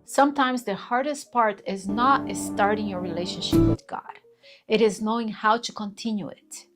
Sometimes the hardest part is not starting your relationship with God. It is knowing how to continue it.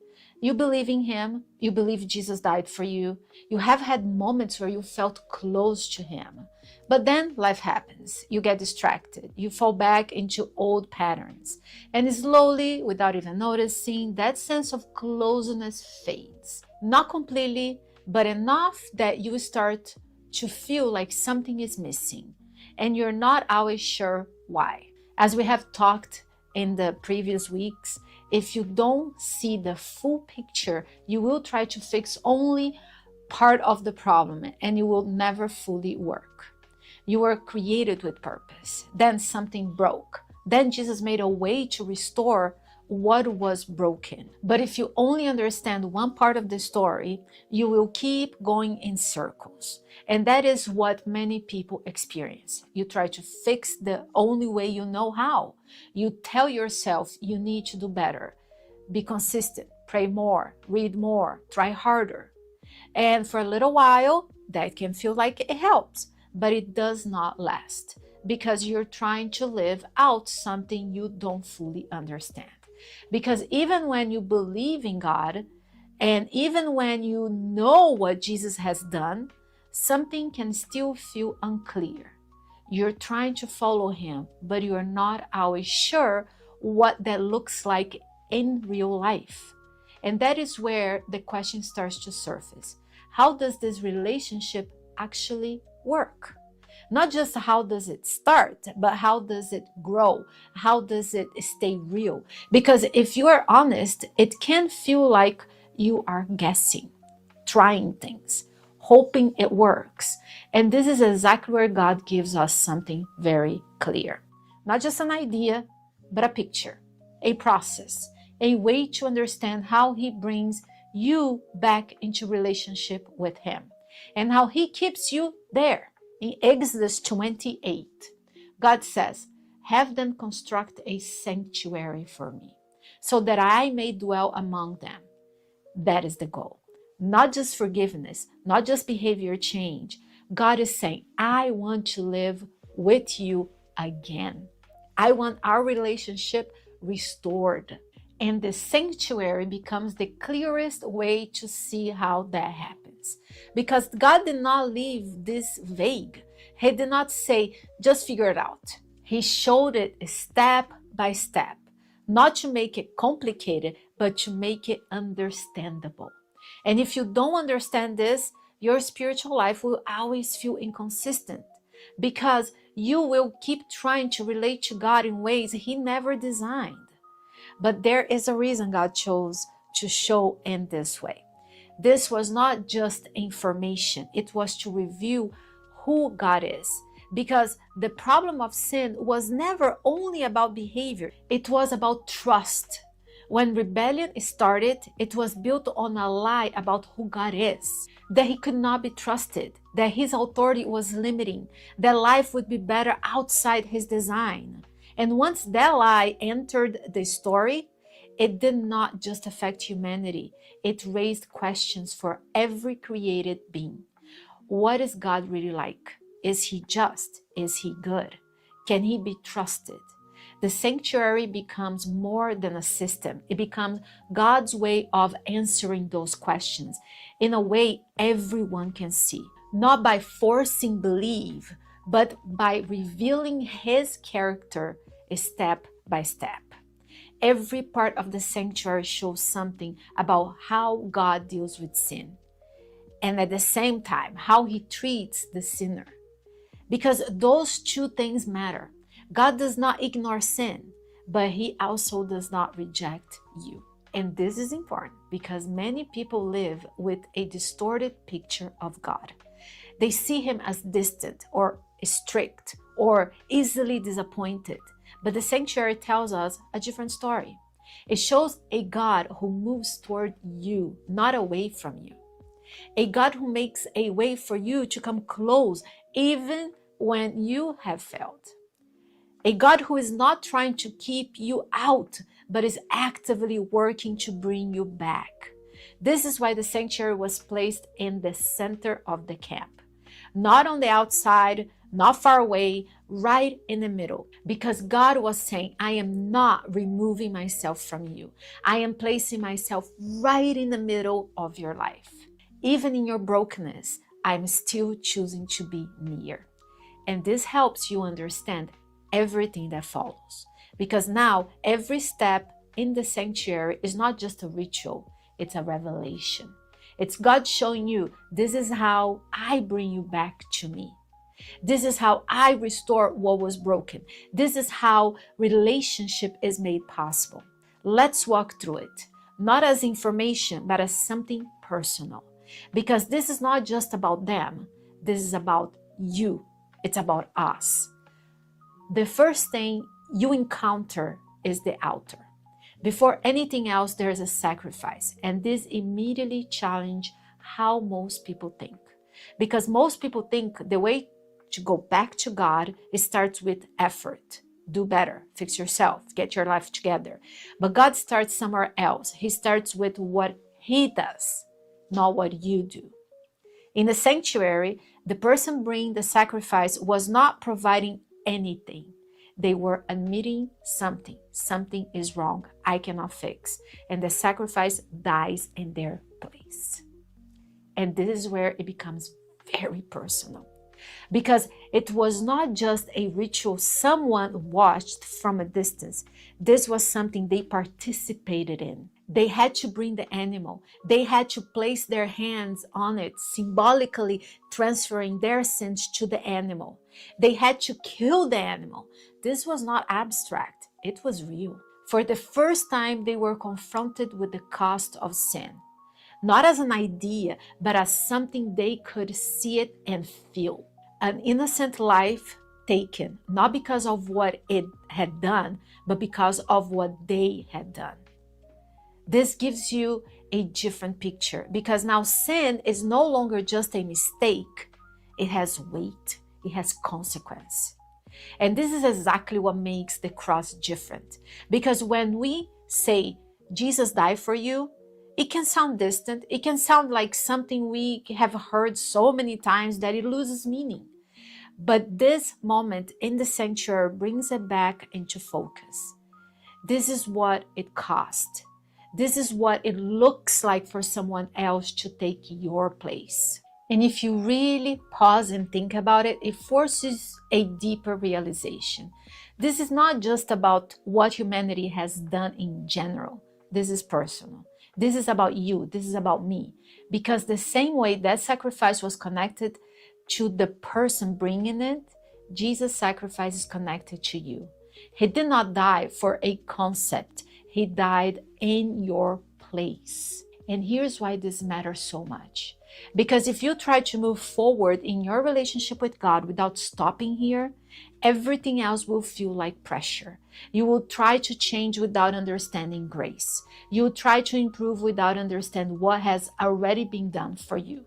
You believe in Him. You believe Jesus died for you. You have had moments where you felt close to Him. But then life happens. You get distracted. You fall back into old patterns. And slowly, without even noticing, that sense of closeness fades. Not completely, but enough that you start to feel like something is missing. And you're not always sure why. As we have talked in the previous weeks, if you don't see the full picture, you will try to fix only part of the problem and you will never fully work. You were created with purpose. Then something broke. Then Jesus made a way to restore what was broken. But if you only understand one part of the story, you will keep going in circles. And that is what many people experience. You try to fix the only way you know how. You tell yourself you need to do better. Be consistent, pray more, read more, try harder. And for a little while, that can feel like it helps, but it does not last because you're trying to live out something you don't fully understand. Because even when you believe in God, and even when you know what Jesus has done, something can still feel unclear. You're trying to follow Him, but you're not always sure what that looks like in real life. And that is where the question starts to surface. How does this relationship actually work? Not just how does it start, but how does it grow? How does it stay real? Because if you are honest, it can feel like you are guessing, trying things, hoping it works. And this is exactly where God gives us something very clear. Not just an idea, but a picture, a process, a way to understand how He brings you back into relationship with Him and how He keeps you there. In Exodus 28, God says, "Have them construct a sanctuary for me, so that I may dwell among them." That is the goal. Not just forgiveness, not just behavior change. God is saying, I want to live with you again. I want our relationship restored. And the sanctuary becomes the clearest way to see how that happens. Because God did not leave this vague. He did not say, just figure it out. He showed it step by step, not to make it complicated, but to make it understandable. And if you don't understand this, your spiritual life will always feel inconsistent because you will keep trying to relate to God in ways He never designed. But there is a reason God chose to show in this way. This was not just information. It was to reveal who God is. Because the problem of sin was never only about behavior. It was about trust. When rebellion started, it was built on a lie about who God is. That He could not be trusted. That His authority was limiting. That life would be better outside His design. And once that lie entered the story, it did not just affect humanity. It raised questions for every created being. What is God really like? Is He just? Is He good? Can He be trusted? The sanctuary becomes more than a system. It becomes God's way of answering those questions in a way everyone can see. Not by forcing belief, but by revealing His character step by step. Every part of the sanctuary shows something about how God deals with sin. And at the same time, how He treats the sinner. Because those two things matter. God does not ignore sin, but He also does not reject you. And this is important because many people live with a distorted picture of God. They see Him as distant or strict or easily disappointed. But the sanctuary tells us a different story. It shows a God who moves toward you, not away from you. A God who makes a way for you to come close even when you have failed. A God who is not trying to keep you out, but is actively working to bring you back. This is why the sanctuary was placed in the center of the camp. Not on the outside, not far away, right in the middle. Because God was saying, I am not removing myself from you. I am placing myself right in the middle of your life. Even in your brokenness, I'm still choosing to be near. And this helps you understand everything that follows. Because now every step in the sanctuary is not just a ritual, it's a revelation. It's God showing you, this is how I bring you back to me. This is how I restore what was broken. This is how relationship is made possible. Let's walk through it, not as information, but as something personal. Because this is not just about them, this is about you. It's about us. The first thing you encounter is the altar. Before anything else, there is a sacrifice. And this immediately challenges how most people think. Because most people think the way to go back to God, it starts with effort. Do better, fix yourself, get your life together. But God starts somewhere else. He starts with what He does, not what you do. In the sanctuary, the person bringing the sacrifice was not providing anything. They were admitting something. Something is wrong. I cannot fix. And the sacrifice dies in their place. And this is where it becomes very personal. Because it was not just a ritual someone watched from a distance. This was something they participated in. They had to bring the animal. They had to place their hands on it, symbolically transferring their sins to the animal. They had to kill the animal. This was not abstract. It was real. For the first time, they were confronted with the cost of sin. Not as an idea, but as something they could see it and feel. An innocent life taken, not because of what it had done, but because of what they had done. This gives you a different picture because now sin is no longer just a mistake. It has weight. It has consequence. And this is exactly what makes the cross different. Because when we say Jesus died for you, it can sound distant. It can sound like something we have heard so many times that it loses meaning. But this moment in the sanctuary brings it back into focus. This is what it cost. This is what it looks like for someone else to take your place. And if you really pause and think about it, it forces a deeper realization. This is not just about what humanity has done in general. This is personal. This is about you. This is about me. Because the same way that sacrifice was connected to the person bringing it, Jesus' sacrifice is connected to you. He did not die for a concept. He died in your place. And here's why this matters so much. Because if you try to move forward in your relationship with God without stopping here, everything else will feel like pressure. You will try to change without understanding grace. You will try to improve without understanding what has already been done for you.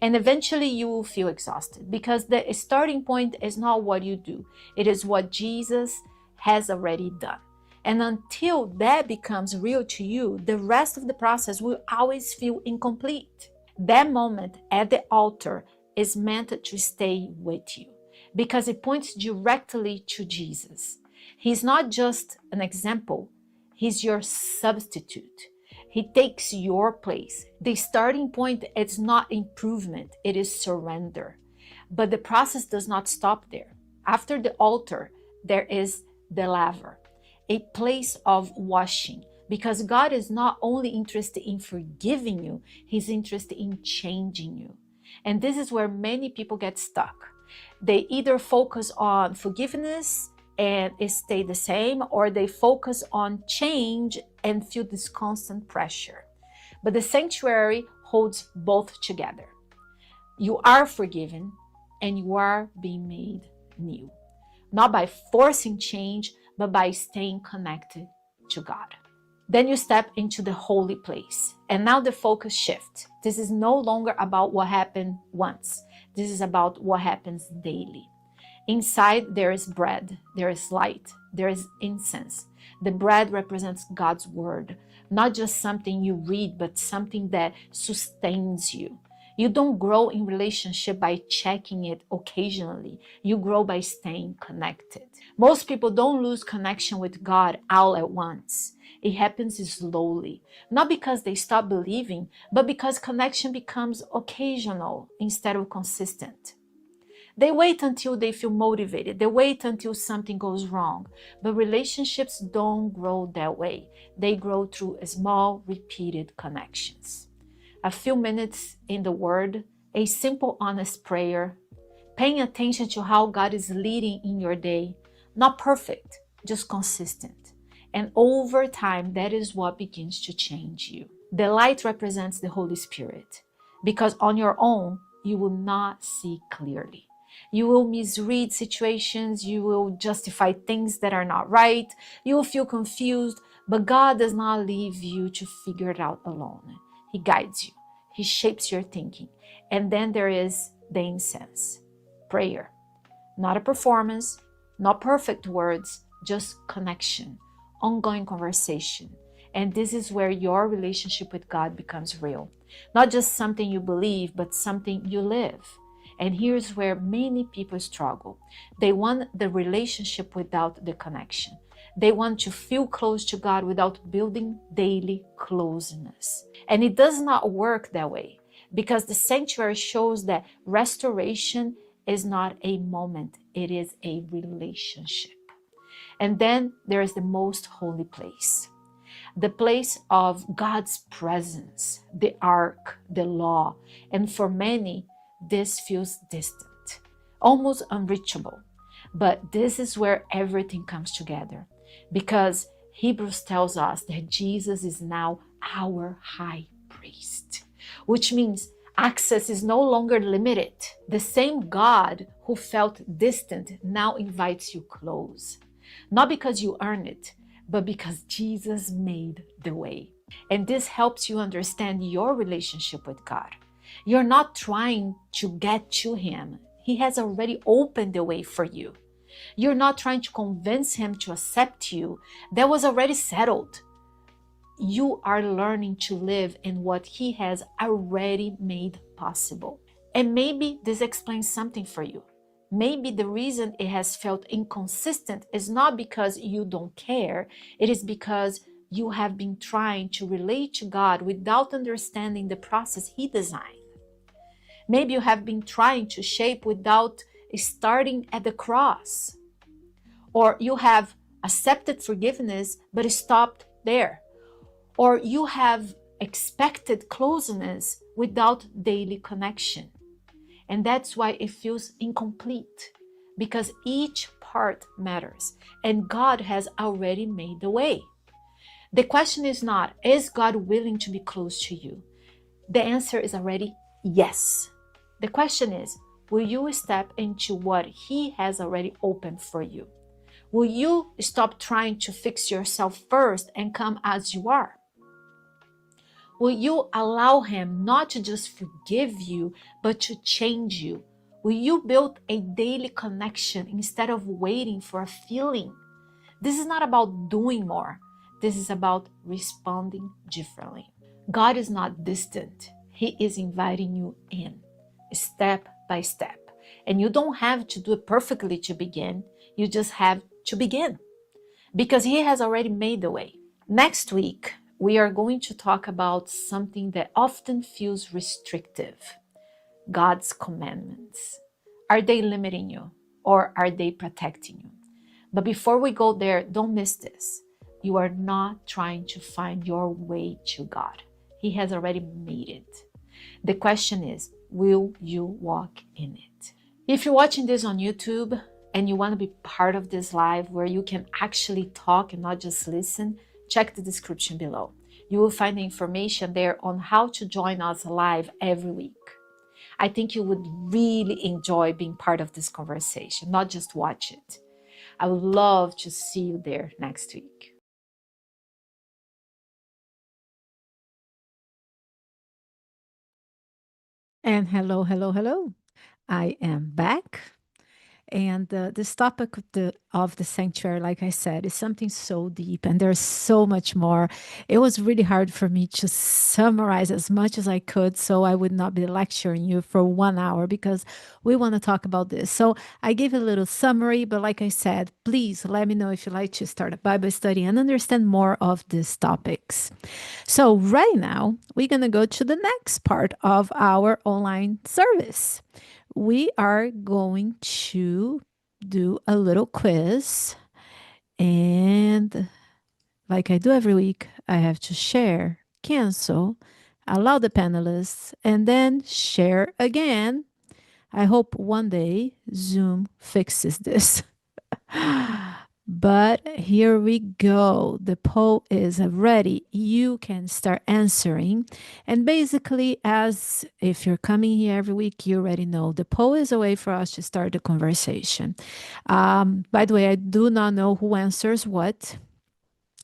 And eventually you will feel exhausted because the starting point is not what you do. It is what Jesus has already done. And until that becomes real to you, the rest of the process will always feel incomplete. That moment at the altar is meant to stay with you because it points directly to Jesus. He's not just an example. He's your substitute. He takes your place. The starting point is not improvement. It is surrender. But the process does not stop there. After the altar, there is the laver, a place of washing, because God is not only interested in forgiving you, He's interested in changing you. And this is where many people get stuck. They either focus on forgiveness and it stay the same, or they focus on change and feel this constant pressure. But the sanctuary holds both together. You are forgiven and you are being made new. Not by forcing change, but by staying connected to God. Then you step into the holy place. And now the focus shifts. This is no longer about what happened once. This is about what happens daily. Inside there is bread, there is light, there is incense. The bread represents God's word, not just something you read, but something that sustains you. You don't grow in relationship by checking it occasionally. You grow by staying connected. Most people don't lose connection with God all at once. It happens slowly, not because they stop believing, but because connection becomes occasional instead of consistent. They wait until they feel motivated. They wait until something goes wrong. But relationships don't grow that way. They grow through small, repeated connections. A few minutes in the Word, a simple, honest prayer, paying attention to how God is leading in your day. Not perfect, just consistent. And over time, that is what begins to change you. The light represents the Holy Spirit, because on your own, you will not see clearly. You will misread situations, you will justify things that are not right, you will feel confused, but God does not leave you to figure it out alone. He guides you, He shapes your thinking. And then there is the incense, prayer. Not a performance, not perfect words, just connection, ongoing conversation. And this is where your relationship with God becomes real. Not just something you believe, but something you live. And here's where many people struggle. They want the relationship without the connection. They want to feel close to God without building daily closeness. And it does not work that way, because the sanctuary shows that restoration is not a moment, it is a relationship. And then there is the most holy place, the place of God's presence, the ark, the law. And for many, this feels distant, almost unreachable. But this is where everything comes together, because Hebrews tells us that Jesus is now our high priest, which means access is no longer limited. The same God who felt distant now invites you close, not because you earn it, but because Jesus made the way. And this helps you understand your relationship with God. You're not trying to get to Him. He has already opened the way for you. You're not trying to convince Him to accept you. That was already settled. You are learning to live in what He has already made possible. And maybe this explains something for you. Maybe the reason it has felt inconsistent is not because you don't care, it is because you have been trying to relate to God without understanding the process He designed. Maybe you have been trying to shape without starting at the cross. Or you have accepted forgiveness but stopped there. Or you have expected closeness without daily connection. And that's why it feels incomplete, because each part matters and God has already made the way. The question is not, is God willing to be close to you? The answer is already yes. The question is, will you step into what He has already opened for you? Will you stop trying to fix yourself first and come as you are? Will you allow Him not to just forgive you, but to change you? Will you build a daily connection instead of waiting for a feeling? This is not about doing more. This is about responding differently. God is not distant. He is inviting you in, step by step. And you don't have to do it perfectly to begin. You just have to begin, because He has already made the way. Next week, we are going to talk about something that often feels restrictive: God's commandments. Are they limiting you, or are they protecting you? But before we go there, don't miss this. You are not trying to find your way to God. He has already made it. The question is, will you walk in it? If you're watching this on YouTube and you want to be part of this live where you can actually talk and not just listen, check the description below. You will find the information there on how to join us live every week. I think you would really enjoy being part of this conversation, not just watch it. I would love to see you there next week. And hello, hello, hello. I am back. And this topic of the sanctuary, like I said, is something so deep, and there's so much more. It was really hard for me to summarize as much as I could, so I would not be lecturing you for 1 hour because we want to talk about this. So I gave a little summary, but like I said, please let me know if you'd like to start a Bible study and understand more of these topics. So right now, we're going to go to the next part of our online service. We are going to do a little quiz. And like I do every week, I have to share, cancel, allow the panelists, and then share again. I hope one day Zoom fixes this. But here we go. The poll is ready. You can start answering. And basically, as if you're coming here every week, you already know the poll is a way for us to start the conversation. By the way, I do not know who answers what.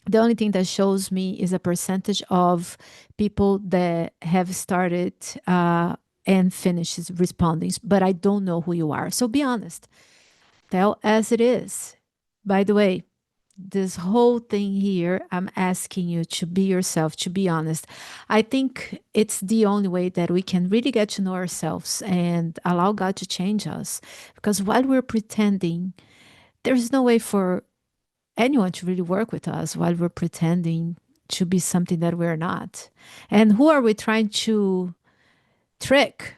The only thing that shows me is a percentage of people that have started and finished responding, but I don't know who you are. So be honest. Tell as it is. By the way, this whole thing here, I'm asking you to be yourself, to be honest. I think it's the only way that we can really get to know ourselves and allow God to change us. Because while we're pretending, there's no way for anyone to really work with us while we're pretending to be something that we're not. And who are we trying to trick?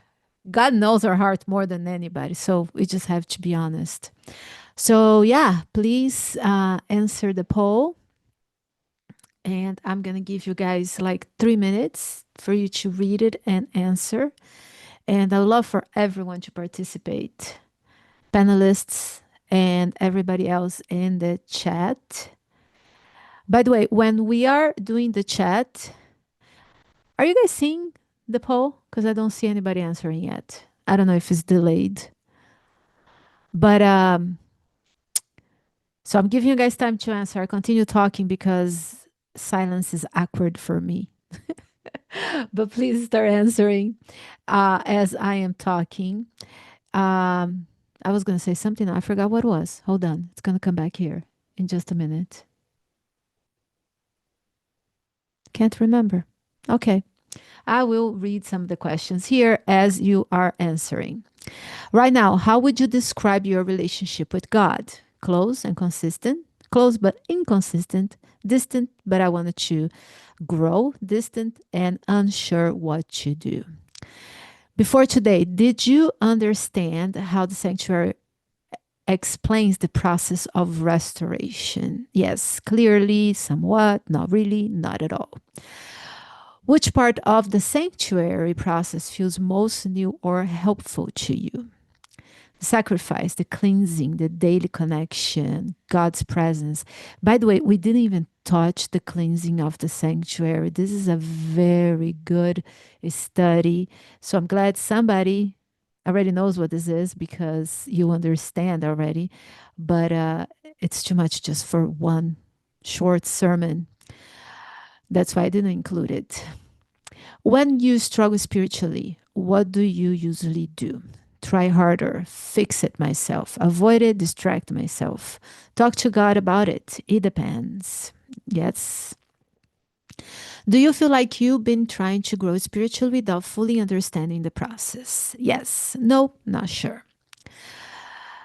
God knows our heart more than anybody. So we just have to be honest. So, yeah, please answer the poll. And I'm going to give you guys like 3 minutes for you to read it and answer. And I'd love for everyone to participate, panelists and everybody else in the chat. By the way, when we are doing the chat, are you guys seeing the poll? Because I don't see anybody answering yet. I don't know if it's delayed. But so I'm giving you guys time to answer. I continue talking because silence is awkward for me. But please start answering as I am talking. I was going to say something. I forgot what it was. Hold on. It's going to come back here in just a minute. Can't remember. Okay. I will read some of the questions here as you are answering. Right now, how would you describe your relationship with God? Close and consistent, close but inconsistent, distant, but I wanted to grow, distant, and unsure what to do. Before today, did you understand how the sanctuary explains the process of restoration? Yes, clearly, somewhat, not really, not at all. Which part of the sanctuary process feels most new or helpful to you? The sacrifice, the cleansing, the daily connection, God's presence. By the way, we didn't even touch the cleansing of the sanctuary. This is a very good study. So I'm glad somebody already knows what this is because you understand already. But it's too much just for one short sermon. That's why I didn't include it. When you struggle spiritually, what do you usually do? Try harder, fix it myself, avoid it, distract myself. Talk to God about it. It depends. Yes. Do you feel like you've been trying to grow spiritually without fully understanding the process? Yes. No, not sure.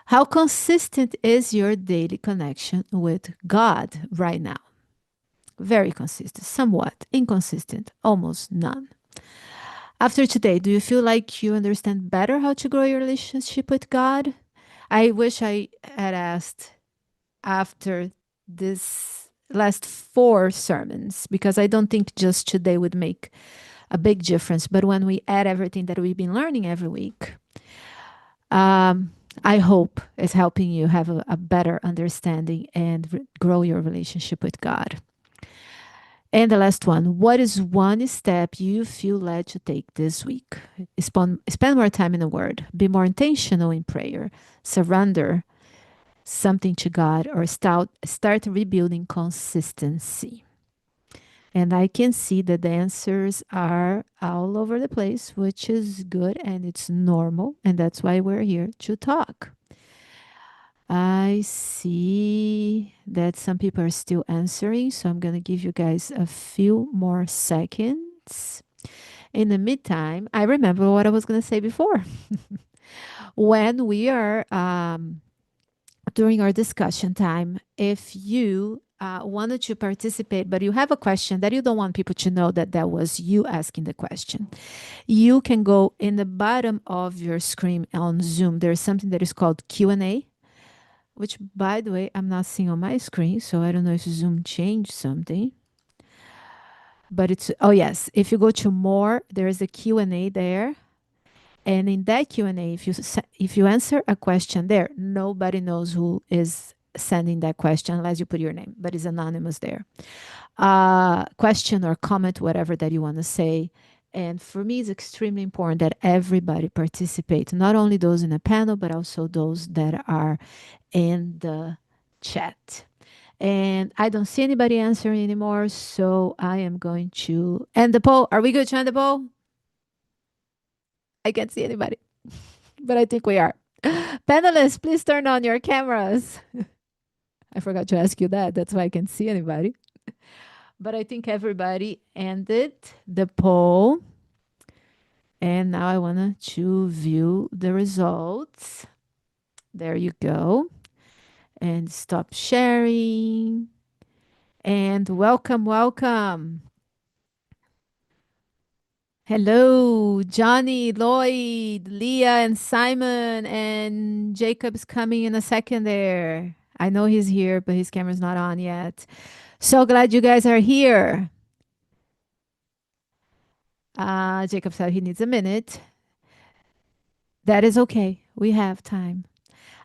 How consistent is your daily connection with God right now? Very consistent, somewhat inconsistent, almost none. After today, do you feel like you understand better how to grow your relationship with God? I wish I had asked after this last 4 sermons because I don't think just today would make a big difference. But when we add everything that we've been learning every week, I hope it's helping you have a better understanding and grow your relationship with God. And the last one, what is one step you feel led to take this week? Spend more time in the Word, be more intentional in prayer, surrender something to God, or start rebuilding consistency. And I can see that the answers are all over the place, which is good and it's normal. And that's why we're here to talk. I see that some people are still answering, so I'm going to give you guys a few more seconds. In the meantime, I remember what I was going to say before. When we are during our discussion time, if you wanted to participate, but you have a question that you don't want people to know that that was you asking the question, you can go in the bottom of your screen on Zoom. There's something that is called Q&A, which, by the way, I'm not seeing on my screen, so I don't know if Zoom changed something. But it's, oh yes, if you go to more, there is a Q&A there. And in that Q&A, if you answer a question there, nobody knows who is sending that question unless you put your name, but it's anonymous there. Question or comment, whatever that you want to say. And for me, it's extremely important that everybody participate, not only those in the panel, but also those that are in the chat. And I don't see anybody answering anymore, so I am going to end the poll. Are we good to end the poll? I can't see anybody, but I think we are. Panelists, please turn on your cameras. I forgot to ask you that. That's why I can't see anybody. But I think everybody ended the poll. And now I want to view the results. There you go. And stop sharing. And welcome, welcome. Hello, Johnny, Lloyd, Leah, and Simon, and Jacob's coming in a second there. I know he's here, but his camera's not on yet. So glad you guys are here. Jacob said he needs a minute. That is okay. We have time.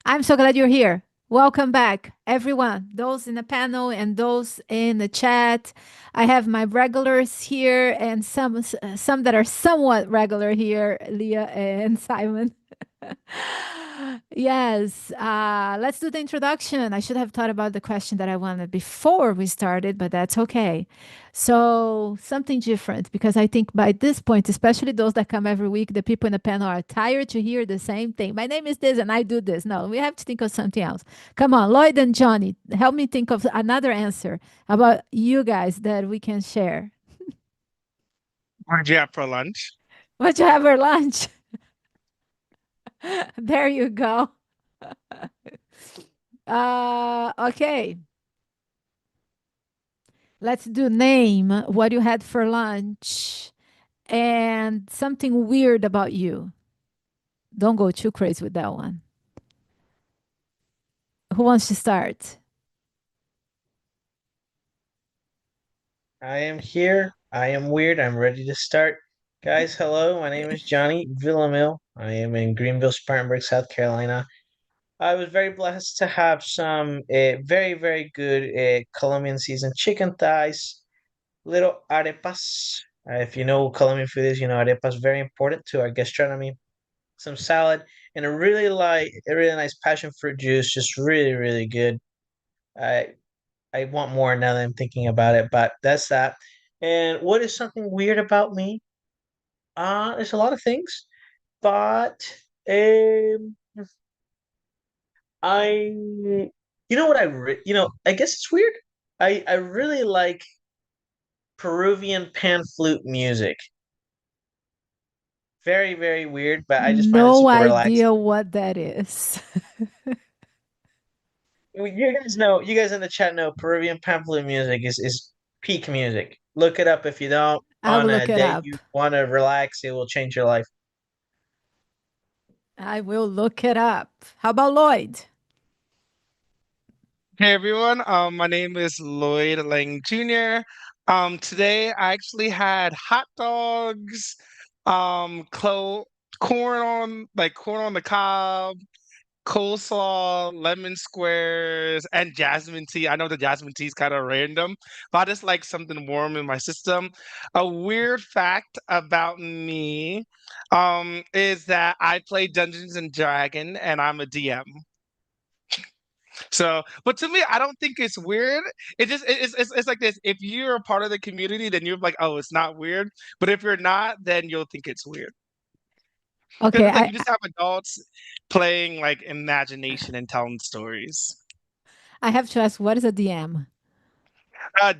I'm so glad you're here. Welcome back, everyone, those in the panel and those in the chat. I have my regulars here and some that are somewhat regular here, Leah and Simon. Yes, let's do the introduction. I should have thought about the question that I wanted before we started, but that's okay. So, something different because I think by this point, especially those that come every week, the people in the panel are tired to hear the same thing. My name is this and I do this. No, we have to think of something else. Come on, Lloyd and Johnny, help me think of another answer about you guys that we can share. What did you have for lunch? What you have for lunch? There you go. Okay. Let's do name what you had for lunch and something weird about you. Don't go too crazy with that one. Who wants to start? I am here. I am weird. I'm ready to start. Guys, hello. My name is Johnny Villamil. I am in Greenville, Spartanburg, South Carolina. I was very blessed to have some very, very good Colombian seasoned chicken thighs, little arepas. If you know Colombian food is, you know arepas very important to our gastronomy. Some salad and a really nice passion fruit juice, just really, really good. I I want more now that I'm thinking about it, but that's that. And what is something weird about me? There's a lot of things, but um, you know what I guess it's weird. I really like Peruvian pan flute music. Very, very weird, but I just find it No super relaxing. idea what that is. You guys in the chat know Peruvian pan flute music is peak music. Look it up if you don't. I will On a look it day up. you want to relax, it will change your life. I will look it up. How about Lloyd? Hey everyone, my name is Lloyd Lang Jr. Today I actually had hot dogs, clo corn on the cob, coleslaw, lemon squares, and jasmine tea. I know the jasmine tea is kind of random, but I just like something warm in my system. A weird fact about me, is that I play Dungeons and Dragon and I'm a DM. So, but to me, I don't think it's weird. It's like this. If you're a part of the community, then you're like, oh, it's not weird. But if you're not, then you'll think it's weird. Because Okay, it's like I you just have adults playing like imagination and telling stories. I have to ask, what is a DM?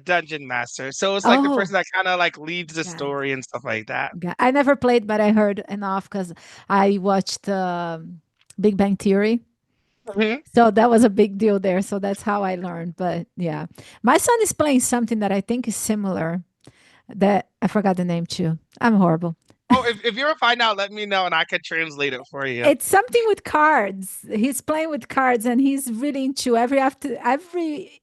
Dungeon master. So it's like the Oh, person that kind of like leads the got story and stuff like that. I never played, but I heard enough because I watched Big Bang Theory. Mhm. So that was a big deal there. So that's how I learned. But yeah, my son is playing something that I think is similar. That I forgot the name too. I'm horrible. Oh, if you ever find out, let me know and I could translate it for you. It's something with cards. He's playing with cards and he's really into every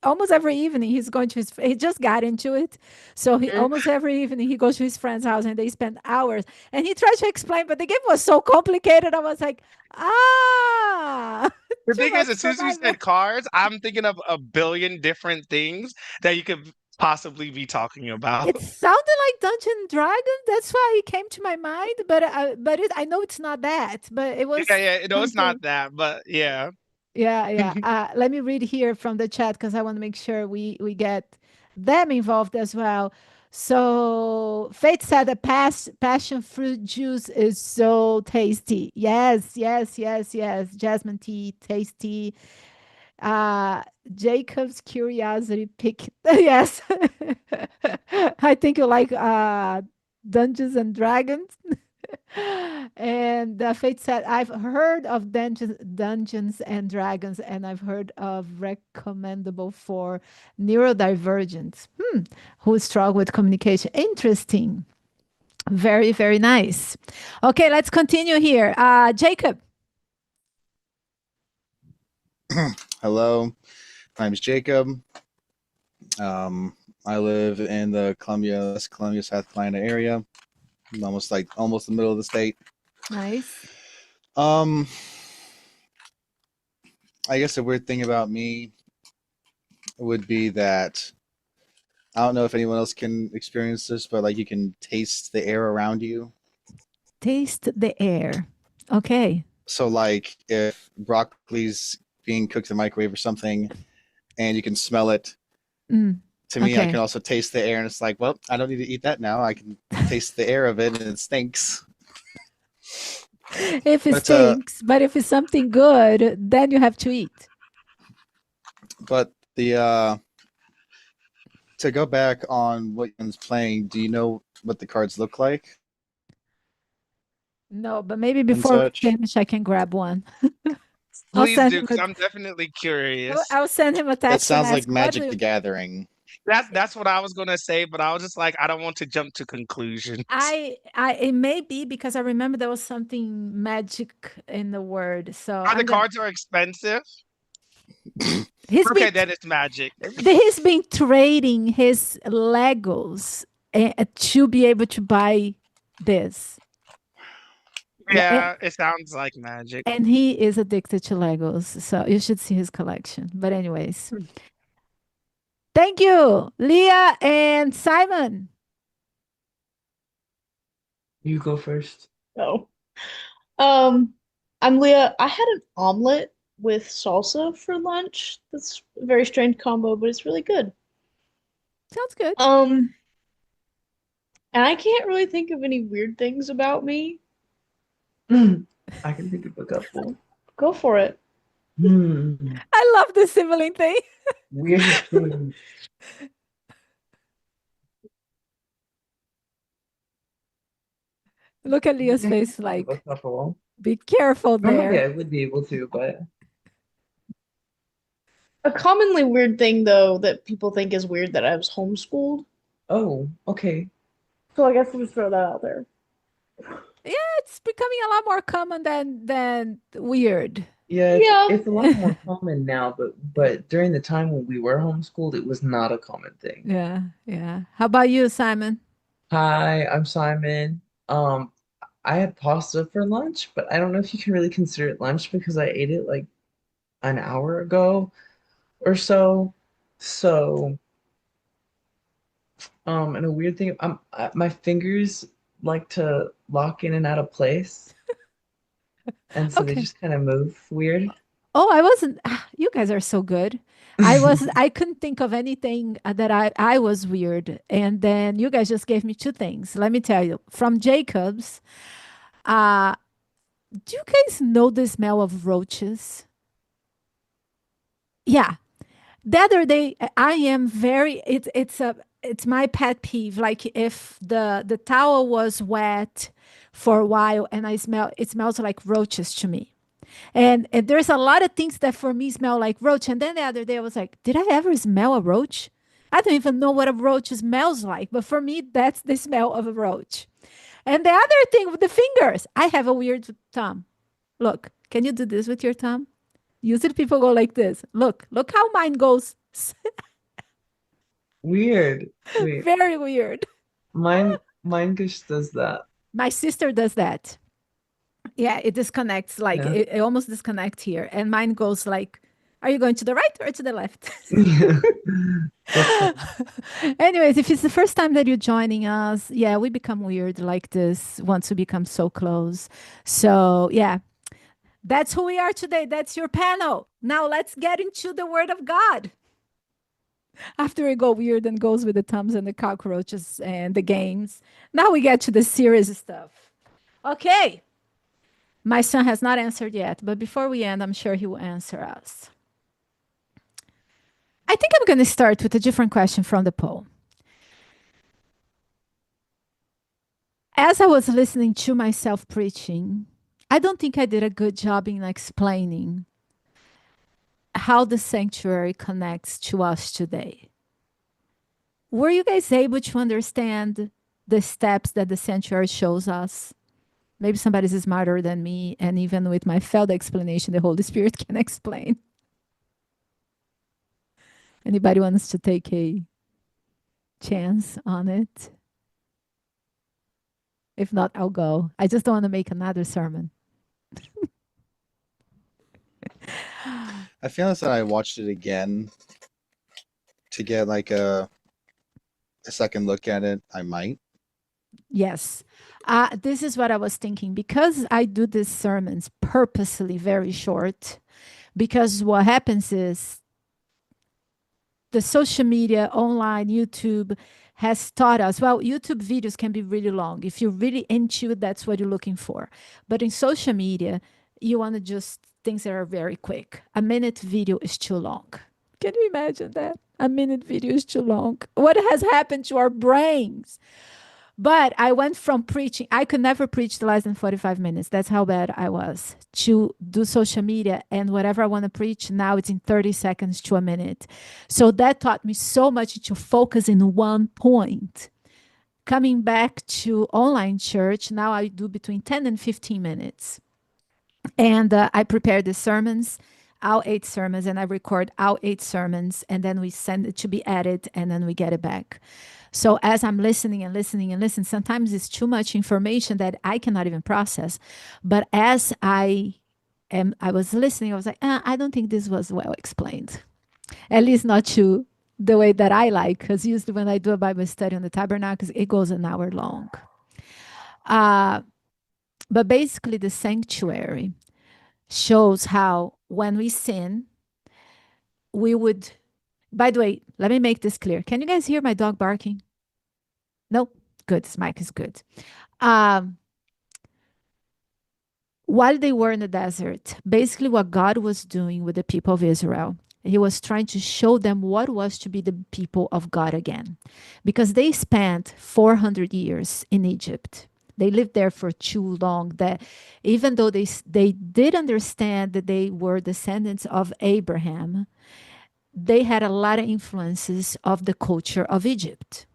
almost every evening he's going to his he just got into it. So he Mhm. almost every evening he goes to his friend's house and they spend hours. And he tries to explain, but the game was so complicated. I was like, ah, The too thing is, much as soon for as you my brain. said cards, I'm thinking of a billion different things that you could possibly be talking about. It sounded like Dungeon and Dragon. That's why it came to my mind. I know it's not that. But it Yeah, was yeah. No, it's not something. that, but yeah. Yeah, yeah. Let me read here from the chat because I want to make sure we get them involved as well. So Faith said the passion fruit juice is so tasty. Yes, yes, yes, yes. Jasmine tea, tasty. Uh Jacob's curiosity pick. Yes. I think you like Dungeons and Dragons. And Fate said, I've heard of Dungeons and Dragons, and I've heard of recommendable for neurodivergents who struggle with communication. Interesting. Very, very nice. Okay, let's continue here. Jacob. Hello, my name is Jacob. Um, I live in the West Columbia, South Carolina area. I'm almost the middle of the state. Nice. Um, I guess the weird thing about me would be that I don't know if anyone else can experience this, but like you can taste the air around you. Taste the air. Okay. So like if broccoli's being cooked in the microwave or something, and you can smell it. Mm, To me, I can okay. also taste the air, and it's like, well, I don't need to eat that now. I can taste the air of it, and it stinks. If it But stinks, but if it's something good, then you have to eat. the to go back on what Ian's playing, do you know what the cards look like No, but maybe and before we such? finish, I can grab one. I'll Please send do, him because a I'm definitely curious. I'll send him a That text and sounds ask like what do Magic the you Gathering. That's what I was gonna say, but I was just like, I don't want to jump to conclusions. I it may be because I remember there was something magic in the word. So Are the I'm gonna cards are expensive? he's Okay, been then it's magic. he's been trading his Legos to be able to buy this. Yeah, Yeah, it sounds like magic. and he is addicted to Legos. So you should see his collection. But anyways, thank you, Leah and Simon. You go first. Oh. Um, I'm Leah. I had an omelet with salsa for lunch. That's a very strange combo, but it's really good. Sounds good. Um, and I can't really think of any weird things about me. I can think of a couple. Go for it. Hmm. I love the sibling thing. Weird things. Look at I Leah's can face think of a like, couple. be careful Normally, there. I would be able to, but A commonly weird thing, though, that people think is weird that I was homeschooled. oh, okay. So I guess we'll just throw that out there. Yeah, it's becoming a lot more common than weird. Yeah, Yeah. it's a lot more common now, but during the time when we were homeschooled, it was not a common thing. Yeah, yeah. How about you, Simon? Hi, I'm Simon. Um, I had pasta for lunch, but I don't know if you can really consider it lunch because I ate it like an hour ago or so. So, and a weird thing, my fingers like to lock in and out of place, and so they Okay. just kind of move weird. Oh, I wasn't. You guys are so good. I couldn't think of anything that I was weird. And then you guys just gave me two things. Let me tell you. From Jacobs, uh Do you guys know the smell of roaches? Yeah. The other day, I am very, it's my pet peeve. Like if the towel was wet for a while and it smells like roaches to me. And there's a lot of things that for me smell like roach. And then the other day I was like, did I ever smell a roach? I don't even know what a roach smells like, but for me, that's the smell of a roach. And the other thing with the fingers, I have a weird thumb. Look, can you do this with your thumb? Usually people go like this. Look how mine goes. Weird. Wait, Very weird. mine just does that. My sister does that. Yeah, it disconnects, like Yeah. it almost disconnects here. And mine goes like, are you going to the right or to the left? That's funny. Anyways, if it's the first time that you're joining us, yeah, we become weird like this once we become so close. So, yeah, that's who we are today. That's your panel. Now let's get into the word of God. After we go weird and goes with the thumbs and the cockroaches and the games, now we get to the serious stuff. Okay. My son has not answered yet, but before we end, I'm sure he will answer us. I think I'm going to start with a different question from the poll. As I was listening to myself preaching, I don't think I did a good job in explaining how the sanctuary connects to us today. Were you guys able to understand the steps that the sanctuary shows us? Maybe somebody's smarter than me, and even with my failed explanation, the Holy Spirit can explain. Anybody wants to take a chance on it? If not, I'll go. I just don't want to make another sermon. I feel that I watched it again to get like a second look at it. I might. Yes. This is what I was thinking. Because I do these sermons purposely very short, because what happens is the social media, online, YouTube has taught us, well, YouTube videos can be really long. If you're really into it, that's what you're looking for. But in social media, you want to just things that are very quick. A minute video is too long. Can you imagine that? A minute video is too long. What has happened to our brains? But I went from preaching, I could never preach less than 45 minutes. That's how bad I was, to do social media. And whatever I want to preach, now it's in 30 seconds to a minute. So that taught me so much to focus in one point. Coming back to online church, now I do between 10 and 15 minutes. And I prepare the sermons, our 8 sermons, and I record our 8 sermons. And then we send it to be edited, and then we get it back. So as I'm listening and listening and listening, sometimes it's too much information that I cannot even process. But as I was listening, I was like, I don't think this was well explained. At least not to the way that I like, because usually when I do a Bible study on the Tabernacles, it goes an hour long. But basically, the sanctuary shows how when we sin, we would. By the way, let me make this clear. Can you guys hear my dog barking? No? Good. This mic is good. While they were in the desert, basically what God was doing with the people of Israel, he was trying to show them what was to be the people of God again. Because they spent 400 years in Egypt. They lived there for too long that even though they did understand that they were descendants of Abraham, they had a lot of influences of the culture of Egypt.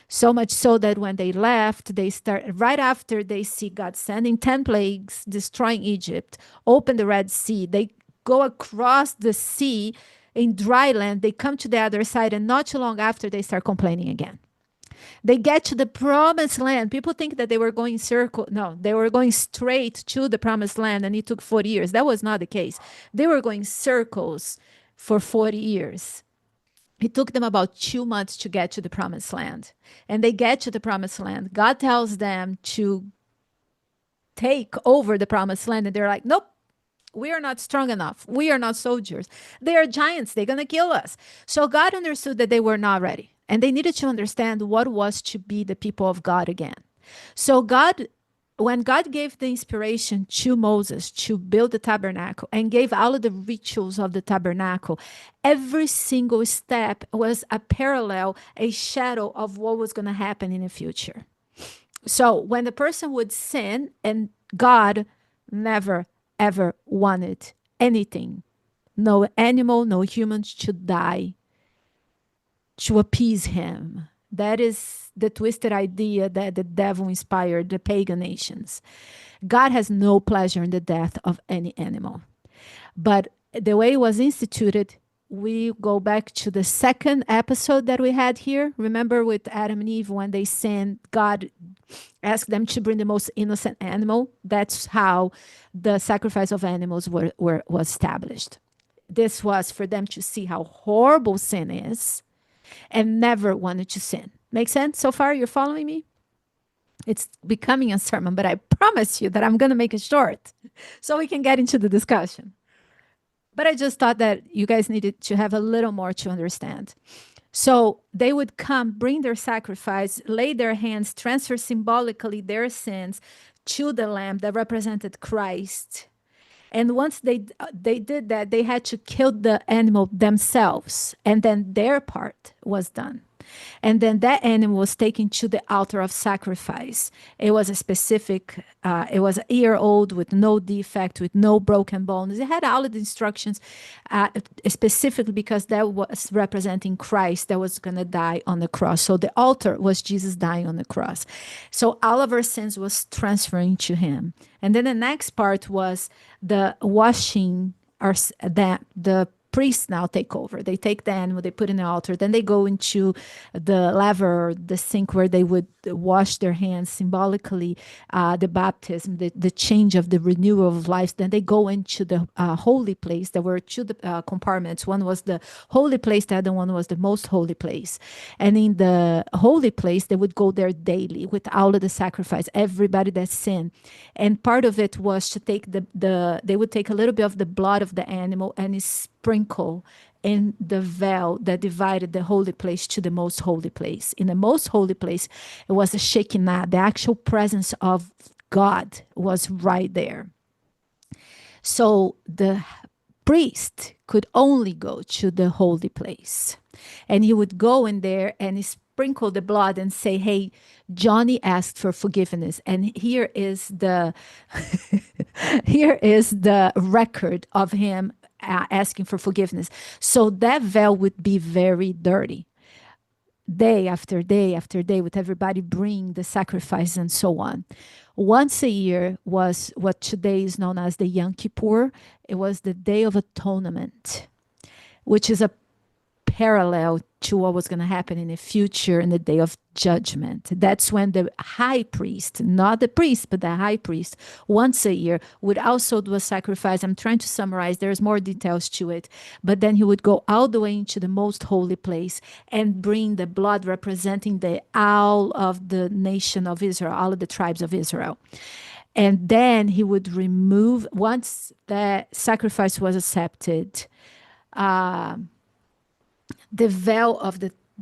So much so that when they left, they start right after they see God sending 10 plagues, destroying Egypt, open the Red Sea. They go across the sea in dry land. They come to the other side, and not too long after, they start complaining again. They get to the promised land. People think that they were going circle. No, they were going straight to the promised land, and it took 40 years. That was not the case. They were going circles for 40 years. It took them about 2 months to get to the promised land. And they get to the promised land. God tells them to take over the promised land. And they're like, nope, we are not strong enough. We are not soldiers. They are giants. They're going to kill us. So God understood that they were not ready. And they needed to understand what was to be the people of God again. So God when God gave the inspiration to Moses to build the tabernacle and gave all of the rituals of the tabernacle, every single step was a parallel, a shadow of what was going to happen in the future. So when the person would sin, and God never, ever wanted anything, no animal, no humans should die to appease him. That is the twisted idea that the devil inspired the pagan nations. God has no pleasure in the death of any animal. But the way it was instituted, we go back to the second episode that we had here. Remember with Adam and Eve, when they sinned, God asked them to bring the most innocent animal. That's how the sacrifice of animals was established. This was for them to see how horrible sin is and never wanted to sin. Make sense so far? You're following me? It's becoming a sermon, but I promise you that I'm going to make it short so we can get into the discussion. But I just thought that you guys needed to have a little more to understand. So they would come, bring their sacrifice, lay their hands, transfer symbolically their sins to the lamb that represented Christ. And once they did that, they had to kill the animal themselves, and then their part was done. And then that animal was taken to the altar of sacrifice. It was a specific, it was a year old with no defect, with no broken bones. It had all of the instructions, specifically because that was representing Christ that was going to die on the cross. So the altar was Jesus dying on the cross. So all of our sins was transferring to him. And then the next part was the washing, or that the priests now take over. They take the animal, they put in the altar, then they go into the laver, the sink where they would wash their hands symbolically, the baptism, the change of the renewal of life. Then they go into the holy place. There were two compartments. One was the holy place, the other one was the most holy place. And in the holy place, they would go there daily with all of the sacrifice, everybody that sinned. And part of it was to take they would take a little bit of the blood of the animal and sprinkle in the veil that divided the holy place to the most holy place. In the most holy place, it was the Shekinah, the actual presence of God was right there. So the priest could only go to the holy place. And he would go in there and sprinkle the blood and say, hey, Johnny asked for forgiveness. And here is the here is the record of him asking for forgiveness. So that veil would be very dirty. Day after day after day, with everybody bring the sacrifice and so on. Once a year was what today is known as the Yom Kippur. It was the Day of Atonement, which is a parallel to what was going to happen in the future in the Day of Judgment. That's when the high priest, not the priest, but the high priest, once a year would also do a sacrifice. I'm trying to summarize. There's more details to it. But then he would go all the way into the most holy place and bring the blood representing all of the nation of Israel, all of the tribes of Israel. And then he would remove, once that sacrifice was accepted, the veil of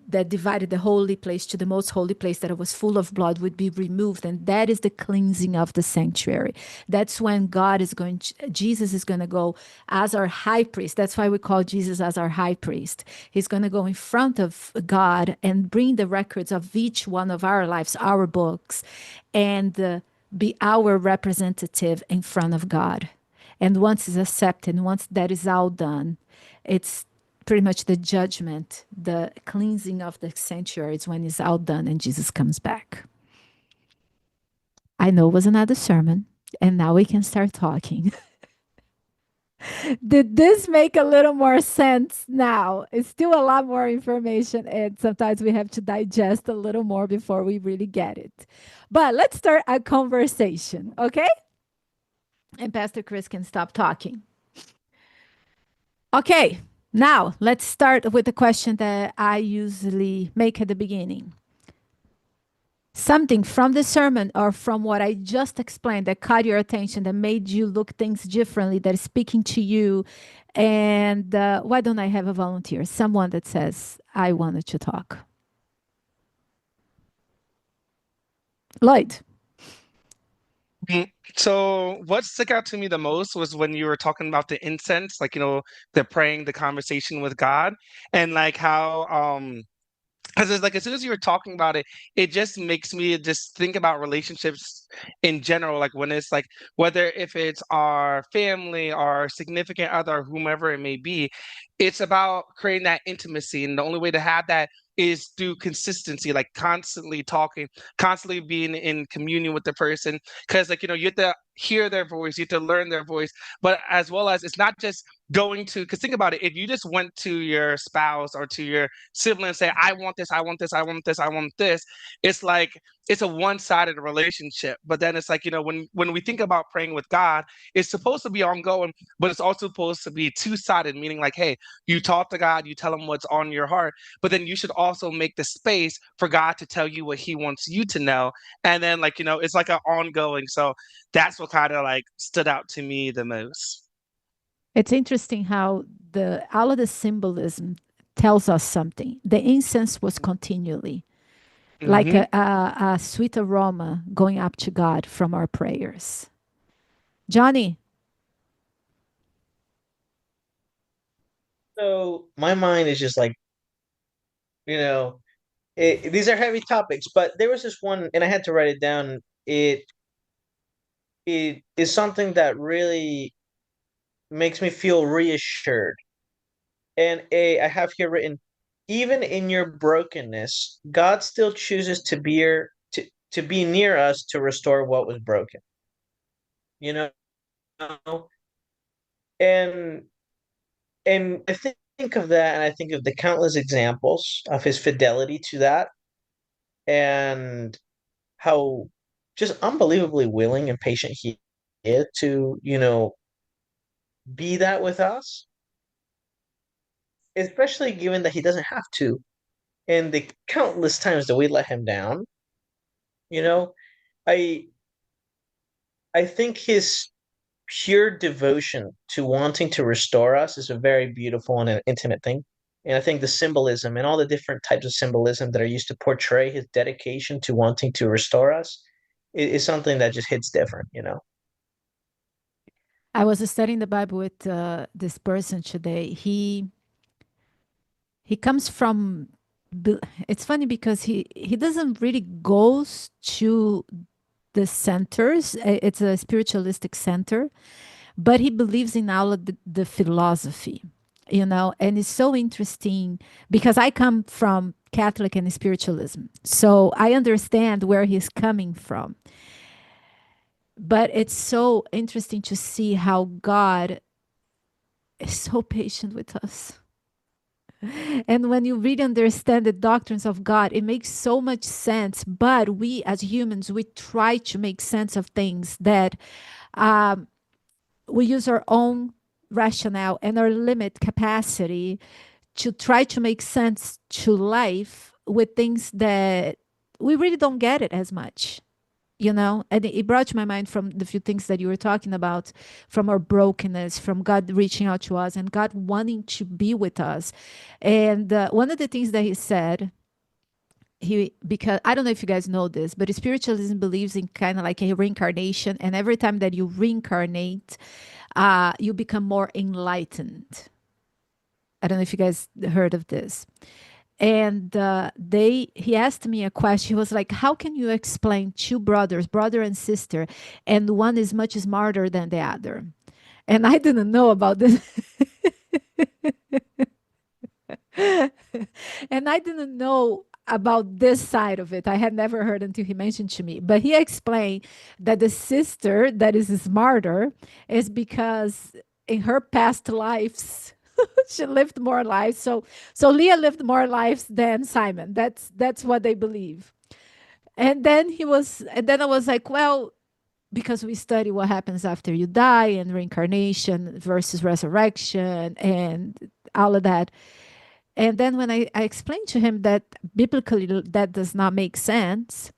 that divided the holy place to the most holy place, that it was full of blood, would be removed. And that is the cleansing of the sanctuary. That's when Jesus is going to go as our high priest. That's why we call Jesus as our high priest. He's going to go in front of God and bring the records of each one of our lives, our books, and be our representative in front of God. And once it's accepted, once that is all done, it's pretty much the judgment, the cleansing of the sanctuary is when it's all done and Jesus comes back. I know it was another sermon, and now we can start talking. Did this make a little more sense now? It's still a lot more information, and sometimes we have to digest a little more before we really get it. But let's start a conversation, okay? And Pastor Chris can stop talking. Okay. Now, let's start with the question that I usually make at the beginning. Something from the sermon or from what I just explained that caught your attention, that made you look things differently, that is speaking to you. And why don't I have a volunteer? Someone that says, I wanted to talk. Lloyd. Mm, So what stuck out to me the most was when you were talking about the incense, like, the praying, the conversation with God, and like how because it's like as soon as you were talking about it, it just makes me just think about relationships in general. Like when it's like whether if it's our family, our significant other, whomever it may be, it's about creating that intimacy. And the only way to have that is through consistency, like constantly talking, constantly being in communion with the person. Because like, you have to hear their voice, you have to learn their voice, but as well as it's not just going to, because think about it, if you just went to your spouse or to your sibling and say, I want this, I want this, I want this, I want this, it's like it's a one-sided relationship. But then it's like, when we think about praying with God, it's supposed to be ongoing, but it's also supposed to be two-sided, meaning like, hey, you talk to God, you tell him what's on your heart, but then you should also make the space for God to tell you what he wants you to know. And then like, it's like an ongoing. So that's what kind of like stood out to me the most. It's interesting how the all of the symbolism tells us something. The incense was continually like Hmm. a sweet aroma going up to God from our prayers. Johnny, So my mind is just like, you know, these are heavy topics, but there was this one, and I had to write it down. It is something that really makes me feel reassured. And I have here written, even in your brokenness, God still chooses to be near us to restore what was broken. You know, and I think of that, and I think of the countless examples of his fidelity to that, and how just unbelievably willing and patient he is to, be that with us, especially given that he doesn't have to. And the countless times that we let him down, you know, I I think his pure devotion to wanting to restore us is a very beautiful and an intimate thing. And I think the symbolism and all the different types of symbolism that are used to portray his dedication to wanting to restore us is something that just hits different. I was studying the Bible with this person today. He comes from. It's funny because he doesn't really goes to the centers. It's a spiritualistic center, but he believes in all of the philosophy, and it's so interesting because I come from Catholic and spiritualism, so I understand where he's coming from. But it's so interesting to see how God is so patient with us. And when you really understand the doctrines of God, it makes so much sense. But we as humans, we try to make sense of things that um, we use our own rationale and our limit capacity to try to make sense to life with things that we really don't get it as much. And it brought to my mind from the few things that you were talking about, from our brokenness, from God reaching out to us and God wanting to be with us. And one of the things that he said, because I don't know if you guys know this, but spiritualism believes in kind of like a reincarnation, and every time that you reincarnate, you become more enlightened. I don't know if you guys heard of this. And he asked me a question. He was like, how can you explain two brothers, brother and sister, and one is much smarter than the other? And I didn't know about this. And I didn't know about this side of it. I had never heard until he mentioned to me. But he explained that the sister that is smarter is because in her past lives she lived more lives. So Leah lived more lives than Simon. That's what they believe. And then I was like, well, because we study what happens after you die and reincarnation versus resurrection and all of that. And then when I explained to him that biblically that does not make sense,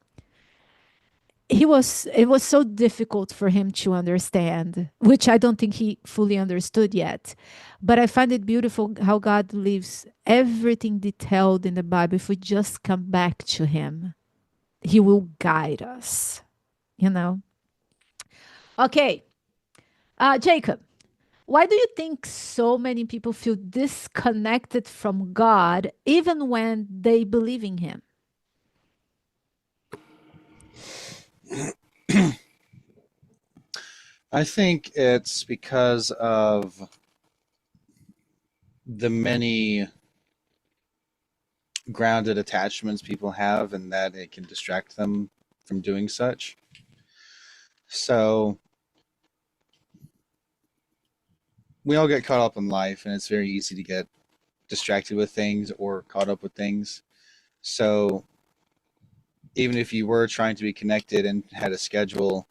it was so difficult for him to understand, which I don't think he fully understood yet. But I find it beautiful how God leaves everything detailed in the Bible. If we just come back to him, he will guide us, you know. Okay, Jacob, why do you think so many people feel disconnected from God even when they believe in Him? I think it's because of the many grounded attachments people have, and that it can distract them from doing such. So we all get caught up in life, and it's very easy to get distracted with things or caught up with things. So even if you were trying to be connected and had a schedule,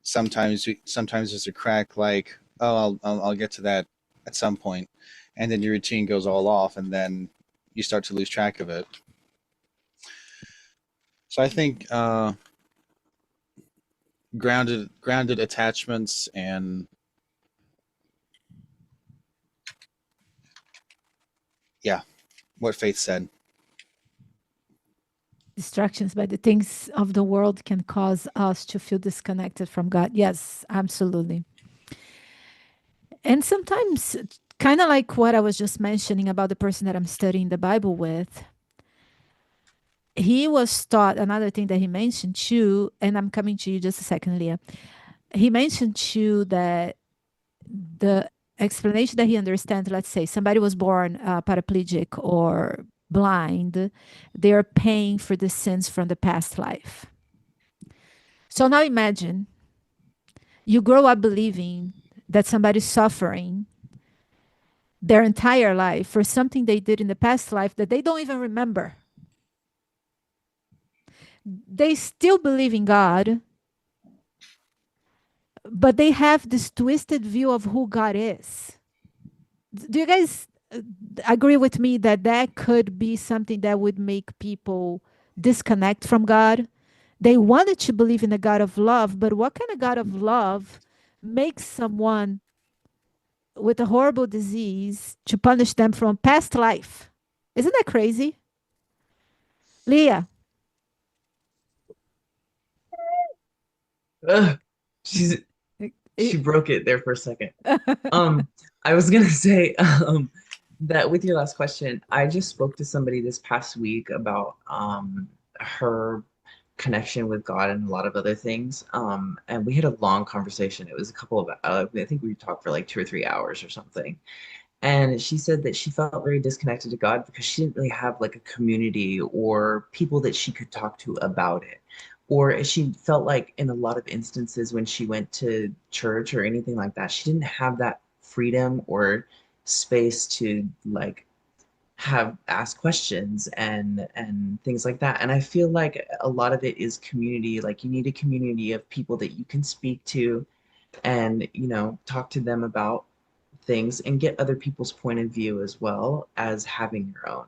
sometimes there's a crack, like, oh, I'll get to that at some point, and then your routine goes all off, and then you start to lose track of it. So I think grounded attachments and what Faith said. Distractions by the things of the world can cause us to feel disconnected from God. Yes, absolutely. And sometimes, kind of like what I was just mentioning about the person that I'm studying the Bible with, he was taught another thing that he mentioned too, and I'm coming to you just a second, Leah. He mentioned too that the explanation that he understands, let's say somebody was born paraplegic or blind, they're paying for the sins from the past life. So now imagine you grow up believing that somebody's suffering their entire life for something they did in the past life that they don't even remember. They still believe in God, but they have this twisted view of who God is. Do you guys agree with me that that could be something that would make people disconnect from God? They wanted to believe in a God of love, but what kind of God of love makes someone with a horrible disease to punish them from past life? Isn't that crazy? Leah. Ugh, she's she broke it there for a second. I was gonna say that with your last question, I just spoke to somebody this past week about her connection with God and a lot of other things. And we had a long conversation. It was a couple of I think we talked for like 2 or 3 hours or something. And she said that she felt very disconnected to God because she didn't really have like a community or people that she could talk to about it. Or she felt like in a lot of instances when she went to church or anything like that, she didn't have that freedom or space to like have ask questions and things like that. And I feel like a lot of it is community. Like you need a community of people that you can speak to and talk to them about things and get other people's point of view as well as having your own.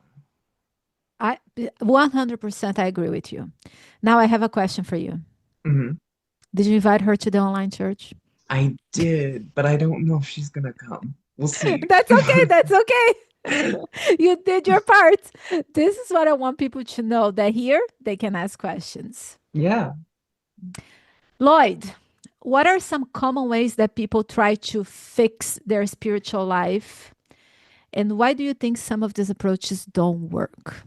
I 100% I agree with you. Now I have a question for you. Mhm. Did you invite her to the online church? I did, but I don't know if she's gonna come. We'll see. That's okay. That's okay. You did your part. This is what I want people to know, that here they can ask questions. Yeah. Lloyd, what are some common ways that people try to fix their spiritual life? And why do you think some of these approaches don't work?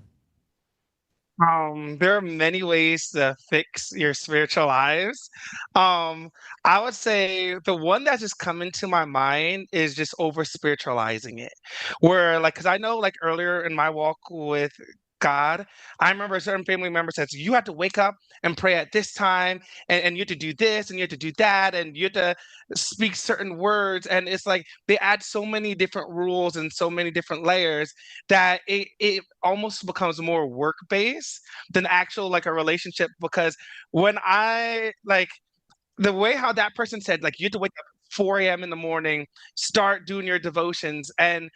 There are many ways to fix your spiritual lives. I would say the one that's just coming to my mind is just over spiritualizing it. Where, like, because I know, like, earlier in my walk with God, I remember a certain family member says, you have to wake up and pray at this time, and you have to do this, and you have to do that, and you have to speak certain words. And it's like they add so many different rules and so many different layers that it almost becomes more work based than actual like a relationship. Because when I like the way how that person said, like, you have to wake up 4 a.m. in the morning, start doing your devotions. And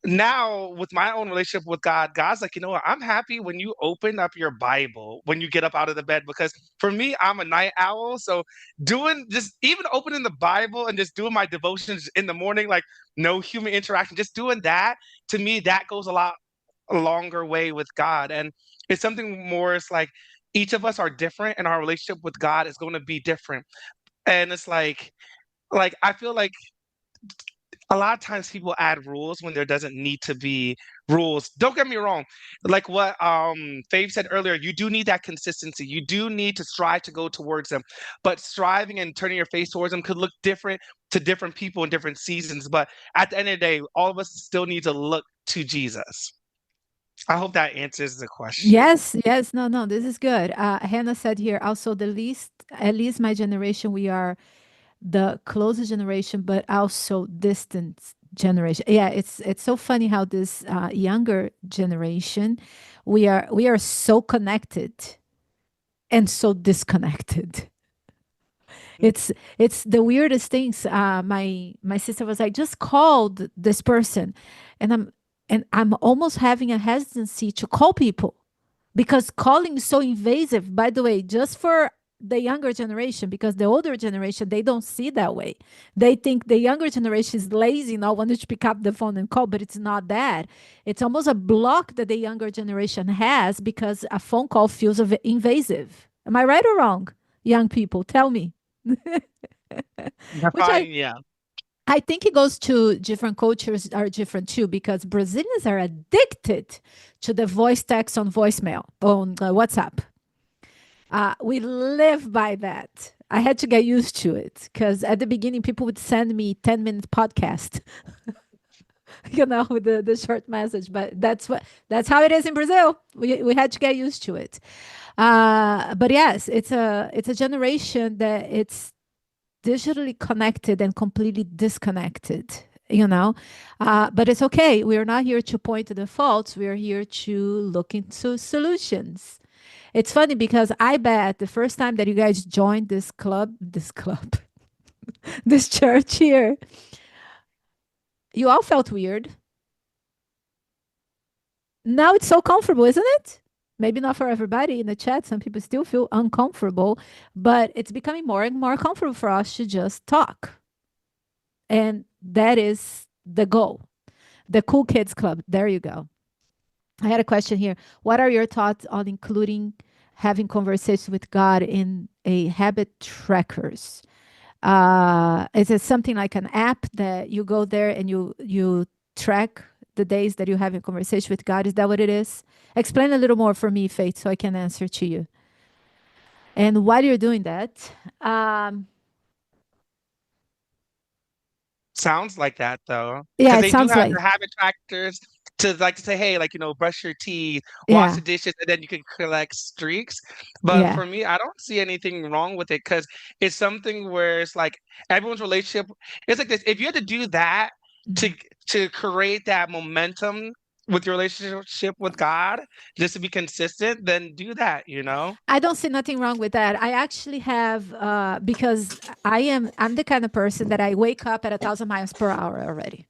now with my own relationship with God, God's like, you know what, I'm happy when you open up your Bible when you get up out of the bed. Because for me, I'm a night owl. So doing just even opening the Bible and just doing my devotions in the morning, like no human interaction, just doing that, to me, that goes a longer way with God. And it's something more, it's like each of us are different and our relationship with God is going to be different. And it's like I feel like a lot of times people add rules when there doesn't need to be rules. Don't get me wrong. Like what Faith said earlier, you do need that consistency. You do need to strive to go towards them. But striving and turning your face towards them could look different to different people in different seasons. But at the end of the day, all of us still need to look to Jesus. I hope that answers the question. Yes, yes. No, no, this is good. Hannah said here also the least, at least my generation, we are the closest generation, but also distant generation. Yeah, it's so funny how this younger generation, we are so connected and so disconnected. It's the weirdest things. My sister was like, just called this person, and I'm almost having a hesitancy to call people because calling is so invasive. By the way, just for the younger generation, because the older generation they don't see that way. They think the younger generation is lazy, not wanting to pick up the phone and call, but it's not that. It's almost a block that the younger generation has because a phone call feels invasive. Am I right or wrong, young people? Tell me. Which I Fine, yeah. I think it goes to different cultures are different too because Brazilians are addicted to the voice text on voicemail on WhatsApp. We live by that. I had to get used to it because at the beginning people would send me 10-minute podcast, with the short message. But that's how it is in Brazil. We had to get used to it. But yes, it's a generation that it's digitally connected and completely disconnected, but it's okay. We're not here to point to the faults. We're here to look into solutions. It's funny because I bet the first time that you guys joined this club, this church here, you all felt weird. Now it's so comfortable, isn't it? Maybe not for everybody in the chat. Some people still feel uncomfortable, but it's becoming more and more comfortable for us to just talk. And that is the goal. The Cool Kids Club. There you go. I had a question here. What are your thoughts on including having conversations with God in a habit trackers? Is it something like an app that you go there and you track the days that you have in conversation with God? Is that what it is? Explain a little more for me, Faith, so I can answer to you. And while you're doing that, Sounds like that though, yeah, because it they do sounds have like, their habit trackers to say, hey, like brush your teeth, wash yeah, the dishes, and then you can collect streaks. But yeah. for me, I don't see anything wrong with it because it's something where it's like everyone's relationship. It's like this: if you had to do that to Mhm. to create that momentum with your relationship with God, just to be consistent, then do that. I don't see nothing wrong with that. I actually have because I'm the kind of person that I wake up at 1,000 miles per hour already.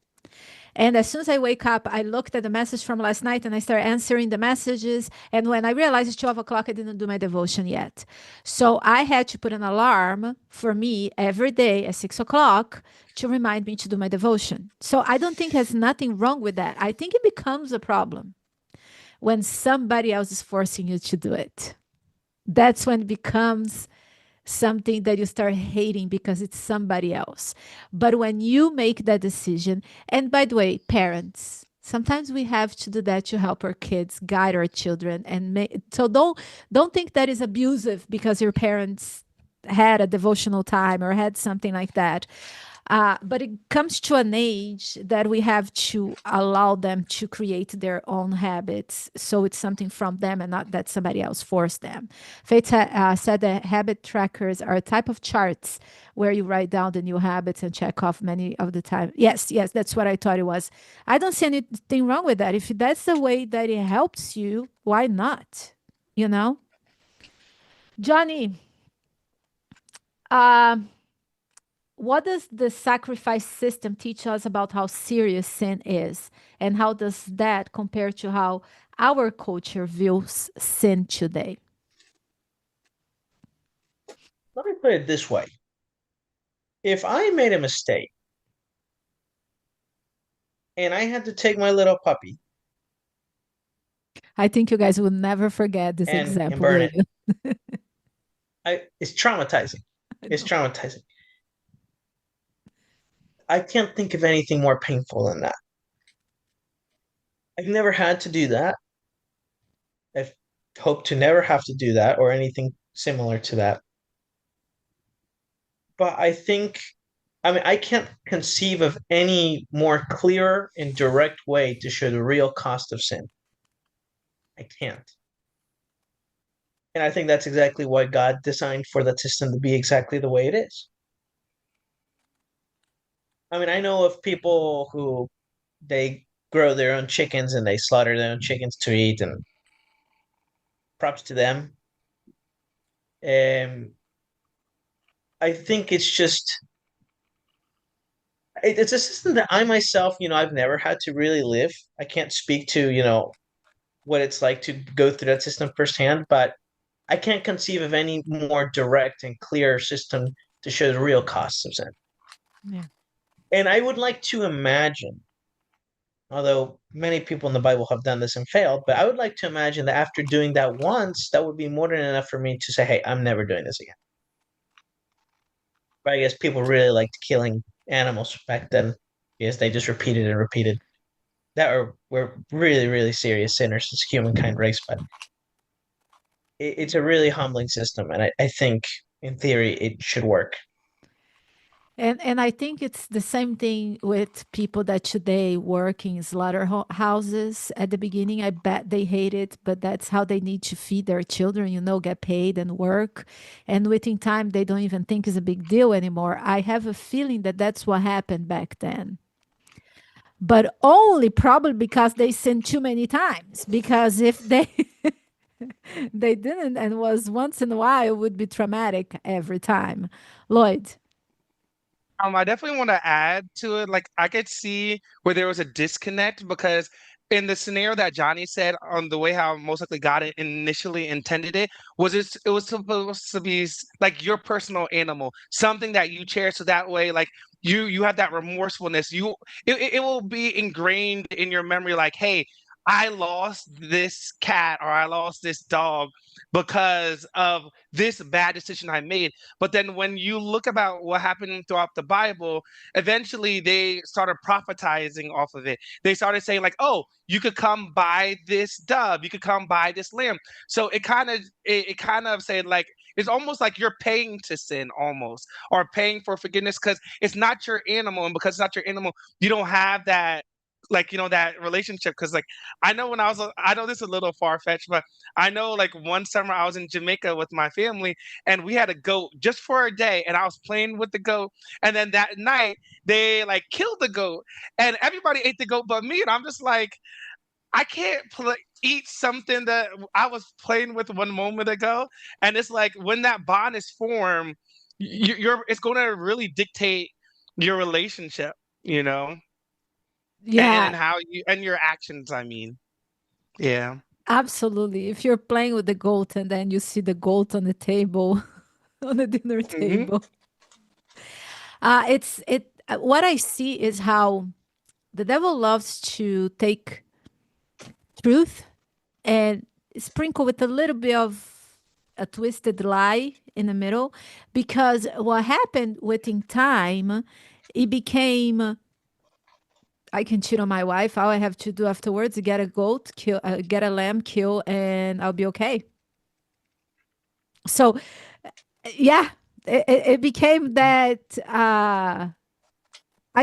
And as soon as I wake up, I looked at the message from last night and I start answering the messages. And when I realized it's 12 o'clock, I didn't do my devotion yet. So I had to put an alarm for me every day at 6 o'clock to remind me to do my devotion. So I don't think there's nothing wrong with that. I think it becomes a problem when somebody else is forcing you to do it. That's when it becomes something that you start hating because it's somebody else. But when you make that decision, and by the way, parents, sometimes we have to do that to help our kids, guide our children, and so don't think that is abusive because your parents had a devotional time or had something like that. But it comes to an age that we have to allow them to create their own habits. So it's something from them and not that somebody else forced them. Faith said that habit trackers are a type of charts where you write down the new habits and check off many of the time. Yes, yes, that's what I thought it was. I don't see anything wrong with that. If that's the way that it helps you, why not? You know? Johnny, um, what does the sacrifice system teach us about how serious sin is? And how does that compare to how our culture views sin today? Let me put it this way. If I made a mistake and I had to take my little puppy I think you guys will never forget this and example, burn will it, you? it's traumatizing. It's traumatizing. I can't think of anything more painful than that. I've never had to do that. I've hoped to never have to do that or anything similar to that. But I mean, I can't conceive of any more clear and direct way to show the real cost of sin. I can't. And I think that's exactly why God designed for that system to be exactly the way it is. I mean, I know of people who they grow their own chickens and they slaughter their own chickens to eat, and props to them. Um, I think it's a system that I myself, I've never had to really live. I can't speak to, what it's like to go through that system firsthand, but I can't conceive of any more direct and clear system to show the real costs of sin. Yeah. And I would like to imagine, although many people in the Bible have done this and failed, but I would like to imagine that after doing that once, that would be more than enough for me to say, hey, I'm never doing this again. But I guess people really liked killing animals back then because they just repeated and repeated. We're really, really serious sinners as humankind race, but it's a really humbling system, and I think in theory it should work. And I think it's the same thing with people that today work in slaughterhouses. At the beginning, I bet they hate it, but that's how they need to feed their children, get paid and work. And within time, they don't even think it's a big deal anymore. I have a feeling that that's what happened back then. But only probably because they sinned too many times. Because if they they didn't and was once in a while, it would be traumatic every time. Lloyd. I definitely want to add to it. Like, I could see where there was a disconnect because in the scenario that Johnny said on the way how most likely God initially intended it it was supposed to be like your personal animal, something that you cherish. So that way, like you have that remorsefulness. It will be ingrained in your memory. Like, hey, I lost this cat or I lost this dog because of this bad decision I made. But then when you look about what happened throughout the Bible, eventually they started prophetizing off of it. They started saying like, "Oh, you could come buy this dove, you could come buy this lamb." So it kind of said like it's almost like you're paying to sin almost or paying for forgiveness because it's not your animal, and because it's not your animal, you don't have that like that relationship because like I know this is a little far-fetched, but I know like one summer I was in Jamaica with my family and we had a goat just for a day and I was playing with the goat, and then that night they like killed the goat and everybody ate the goat but me, and I'm just like I can't eat something that I was playing with one moment ago. And it's like when that bond is formed, it's going to really dictate your relationship, you know, Yeah, and how you and your actions. I mean, yeah. absolutely. If you're playing with the goat and then you see the goat on the table, on the dinner Hmm. table, what I see is how the devil loves to take truth and sprinkle with a little bit of a twisted lie in the middle, because what happened within time, it became I can cheat on my wife. All I have to do afterwards is get a goat, kill, get a lamb, kill, and I'll be okay. So, yeah, it became that I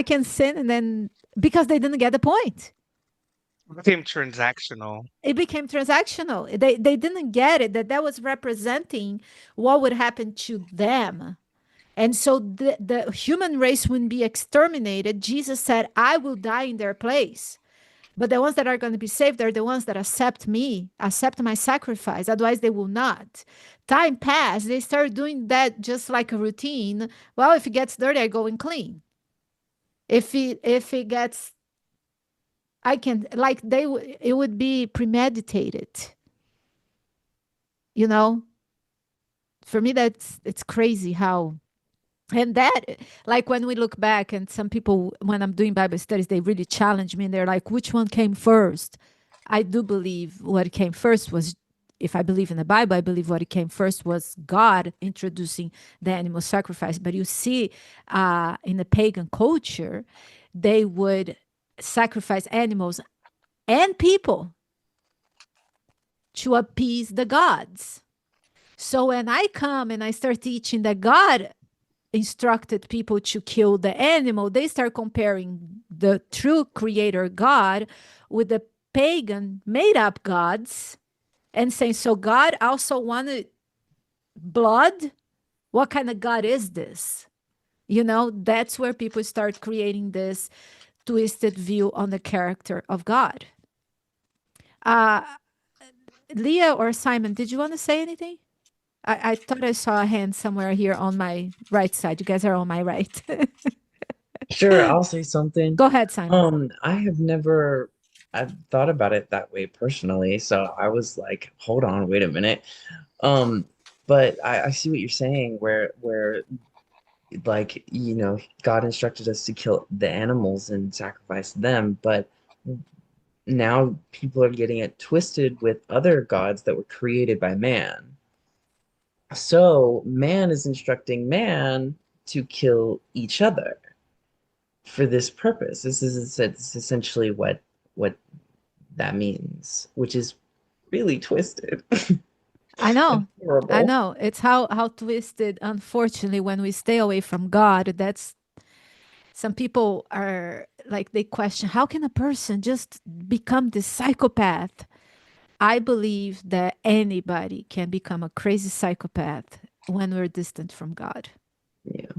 can sin, and then because they didn't get the point, It became transactional. it became transactional. They didn't get it that was representing what would happen to them. And so the human race wouldn't be exterminated. Jesus said, I will die in their place. But the ones that are going to be saved are the ones that accept me, accept my sacrifice. Otherwise, they will not. Time passed. They started doing that just like a routine. Well, if it gets dirty, I go and clean. If it gets, I can like it would be premeditated. You know, for me, it's crazy how. And that, like when we look back, and some people, when I'm doing Bible studies, they really challenge me and they're like, which one came first? I do believe what came first was if I believe in the Bible, I believe what it came first was God introducing the animal sacrifice. But you see, in the pagan culture, they would sacrifice animals and people to appease the gods. So when I come and I start teaching that God instructed people to kill the animal, they start comparing the true creator God with the pagan made up gods and saying, so God also wanted blood? What kind of God is this? You know, that's where people start creating this twisted view on the character of God. Leah or Simon, did you want to say anything? I thought I saw a hand somewhere here on my right side. You guys are on my right. Sure, I'll say something. Go ahead, Simon. I've thought about it that way personally, so I was like, hold on, wait a minute. Um, but I see what you're saying, where like, God instructed us to kill the animals and sacrifice them, but now people are getting it twisted with other gods that were created by man. So man is instructing man to kill each other for this purpose. This is essentially what that means, which is really twisted. I know. Horrible. I know. It's how twisted, unfortunately, when we stay away from God, that's some people are like, they question, how can a person just become this psychopath? I believe that anybody can become a crazy psychopath when we're distant from God. Yeah.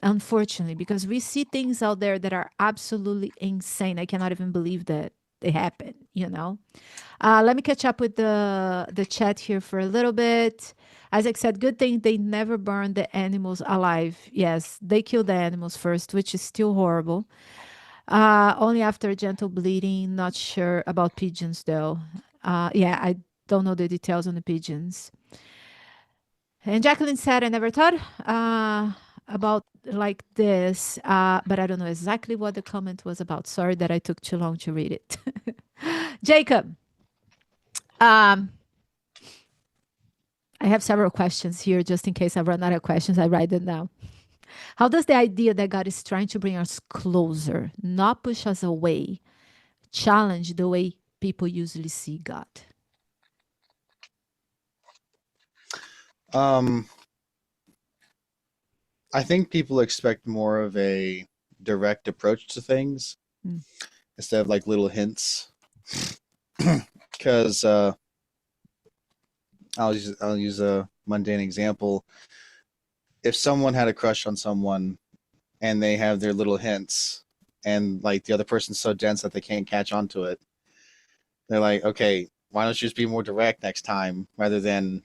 Unfortunately, because we see things out there that are absolutely insane. I cannot even believe that they happen, you know? Let me catch up with the chat here for a little bit. Isaac said, good thing they never burned the animals alive. Yes, they killed the animals first, which is still horrible. Only after gentle bleeding. Not sure about pigeons, though. Yeah, I don't know the details on the pigeons. And Jacqueline said, I never thought about like this, but I don't know exactly what the comment was about. Sorry that I took too long to read it. Jacob, I have several questions here just in case I run out of questions. I write them down. How does the idea that God is trying to bring us closer, not push us away, challenge the way people usually see God? I think people expect more of a direct approach to things instead of like little hints. Because I'll use a mundane example. If someone had a crush on someone and they have their little hints, and like the other person's so dense that they can't catch on to it, they're like, okay, why don't you just be more direct next time rather than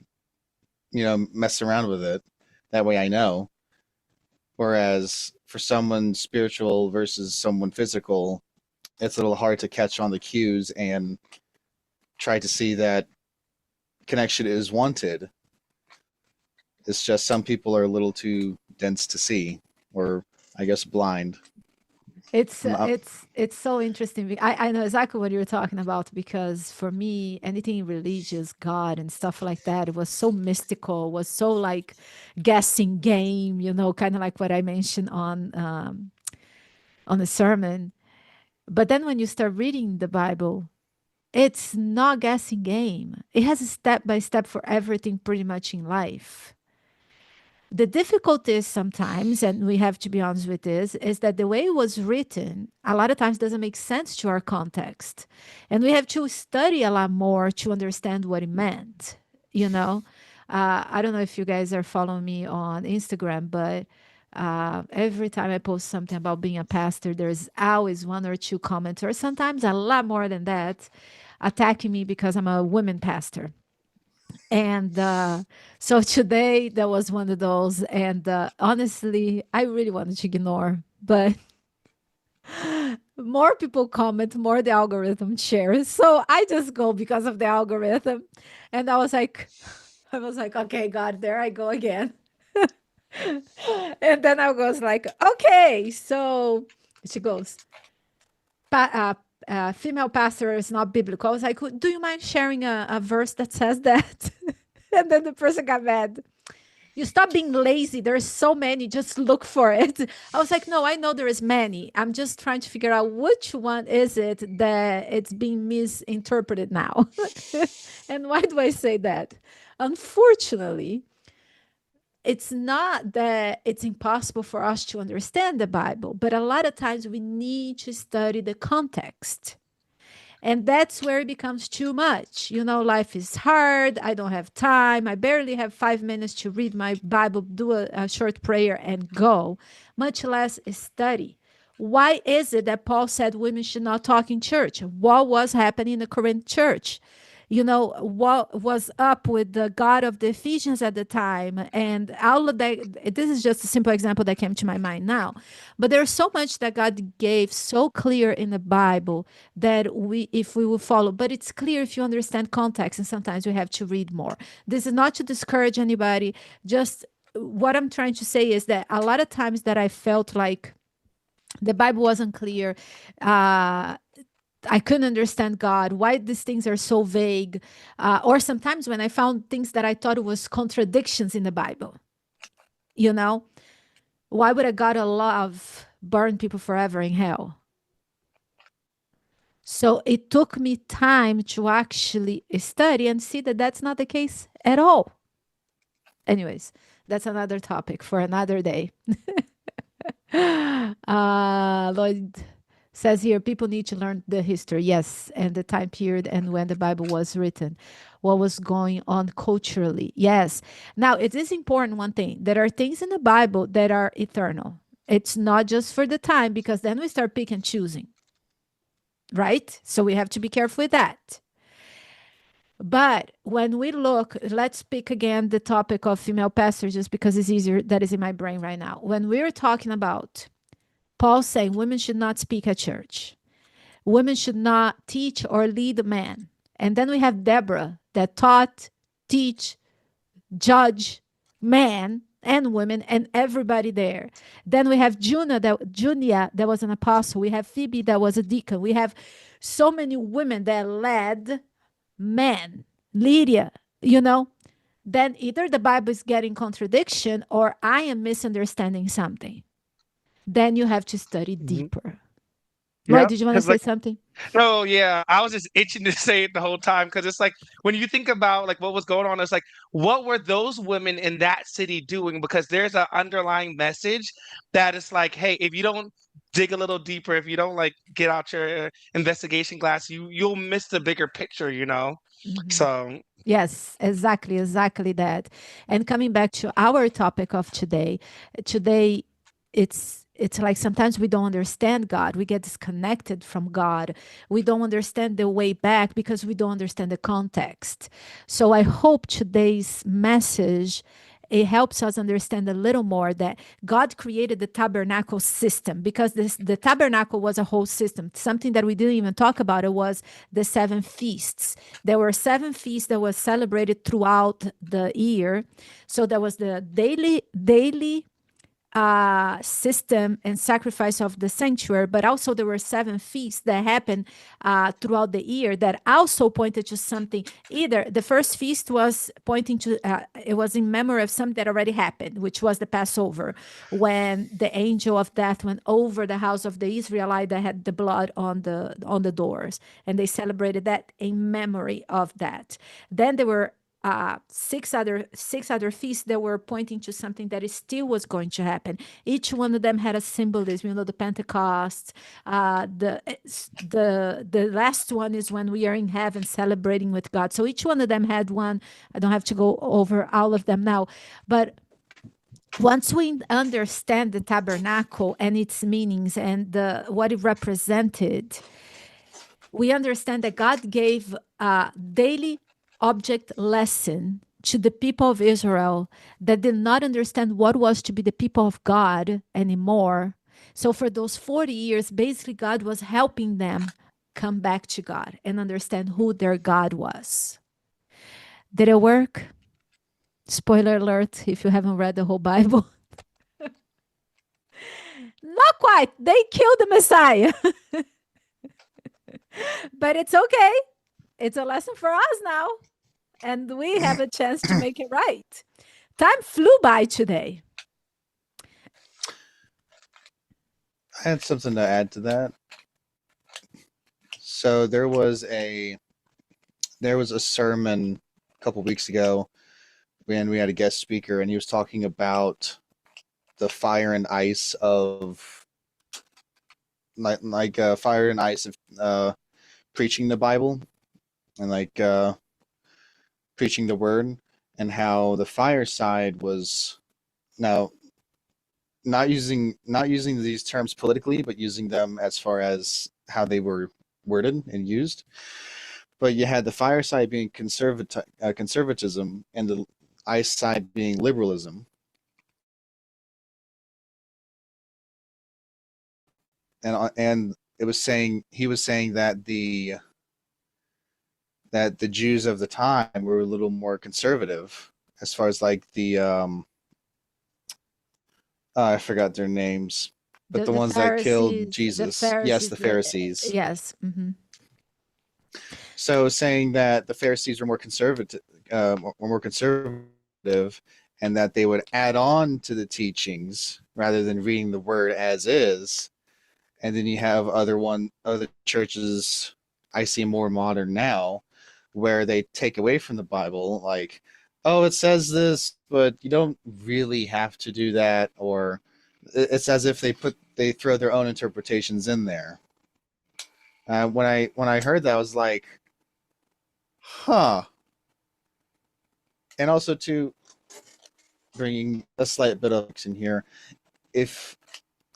mess around with it? That way I know. Whereas for someone spiritual versus someone physical, it's a little hard to catch on the cues and try to see that connection is wanted. It's just some people are a little too dense to see, or I guess blind. It's so interesting. I know exactly what you're talking about, because for me, anything religious, God and stuff like that, it was so mystical, was so like guessing game, kind of like what I mentioned on the sermon. But then when you start reading the Bible, it's not guessing game. It has a step by step for everything pretty much in life. The difficulty is sometimes, and we have to be honest with this, is that the way it was written a lot of times doesn't make sense to our context. And we have to study a lot more to understand what it meant, I don't know if you guys are following me on Instagram, but every time I post something about being a pastor, there's always one or two commenters, sometimes a lot more than that, attacking me because I'm a women pastor. And so today there was one of those, and honestly, I really wanted to ignore, but more people comment, more the algorithm shares. So I just go because of the algorithm. And I was like, okay, God, there I go again. And then I was like, okay, so she goes, female pastor is not biblical. I was like, do you mind sharing a verse that says that? And then the person got mad. You stop being lazy. There's so many. Just look for it. I was like, no, I know there is many. I'm just trying to figure out which one is it that it's being misinterpreted now. And why do I say that? Unfortunately, it's not that it's impossible for us to understand the Bible, but a lot of times we need to study the context. And that's where it becomes too much. Life is hard. I don't have time. I barely have 5 minutes to read my Bible, do a short prayer, and go, much less study. Why is it that Paul said women should not talk in church? What was happening in the Corinth church? What was up with the God of the Ephesians at the time, and all of that. This is just a simple example that came to my mind now, but there's so much that God gave so clear in the Bible that if we will follow, but it's clear if you understand context, and sometimes we have to read more. This is not to discourage anybody. Just what I'm trying to say is that a lot of times that I felt like the Bible wasn't clear, I couldn't understand God, why these things are so vague. Or sometimes when I found things that I thought it was contradictions in the Bible, why would a God allow burn people forever in hell? So it took me time to actually study and see that that's not the case at all. Anyways, that's another topic for another day. Lloyd says here, people need to learn the history. Yes, and the time period and when the Bible was written, what was going on culturally. Yes. Now, it is important, one thing. There are things in the Bible that are eternal. It's not just for the time, because then we start picking and choosing. Right? So we have to be careful with that. But when we look, let's pick again the topic of female pastors, just because it's easier, that is in my brain right now. When we're talking about Paul saying women should not speak at church, women should not teach or lead men. And then we have Deborah that taught, teach, judge men and women and everybody there. Then we have Junia that was an apostle. We have Phoebe that was a deacon. We have so many women that led men. Lydia, then either the Bible is getting contradiction or I am misunderstanding something. Then you have to study deeper. Roy, Yeah, did you want to because say something? oh yeah, I was just itching to say it the whole time because it's like when you think about like what was going on, it's like what were those women in that city doing? Because there's an underlying message that is like, hey, if you don't dig a little deeper, if you don't like get out your investigation glass, you'll miss the bigger picture, So Yes, exactly that. And coming back to our topic of today it's like sometimes we don't understand God. We get disconnected from God. We don't understand the way back because we don't understand the context. So I hope today's message, it helps us understand a little more that God created the tabernacle system, because the tabernacle was a whole system. Something that we didn't even talk about, it was the 7 feasts. There were 7 feasts that was celebrated throughout the year. So there was the daily system and sacrifice of the sanctuary, but also there were 7 feasts that happened throughout the year that also pointed to something. Either the first feast was pointing to, it was in memory of something that already happened, which was the Passover, when the angel of death went over the house of the Israelite that had the blood on the doors, and they celebrated that in memory of that. Then there were 6 other feasts that were pointing to something that still was going to happen. Each one of them had a symbolism. The Pentecost. The last one is when we are in heaven celebrating with God. So each one of them had one. I don't have to go over all of them now, but once we understand the tabernacle and its meanings and what it represented, we understand that God gave a daily object lesson to the people of Israel that did not understand what was to be the people of God anymore. So for those 40 years, basically God was helping them come back to God and understand who their God was. Did it work? Spoiler alert, if you haven't read the whole Bible. Not quite. They killed the Messiah. But it's okay. It's a lesson for us now. And we have a chance to make it right. Time flew by today. I had something to add to that. So there was a sermon a couple weeks ago when we had a guest speaker, and he was talking about the fire and ice of fire and ice of preaching the Bible and preaching the word, and how the fire side was now not using these terms politically, but using them as far as how they were worded and used. But you had the fire side being conservatism, and the ice side being liberalism. And it was saying he was saying that the Jews of the time were a little more conservative as far as like the I forgot their names, but the ones that killed Jesus. Yes, the Pharisees. Yes. So saying that the Pharisees were more conservative, and that they would add on to the teachings rather than reading the word as is. And then you have other churches I see more modern now, where they take away from the Bible, like, oh, it says this, but you don't really have to do that, or it's as if they throw their own interpretations in there. When I heard that, I was like, huh. And also, to bringing a slight bit of in here, if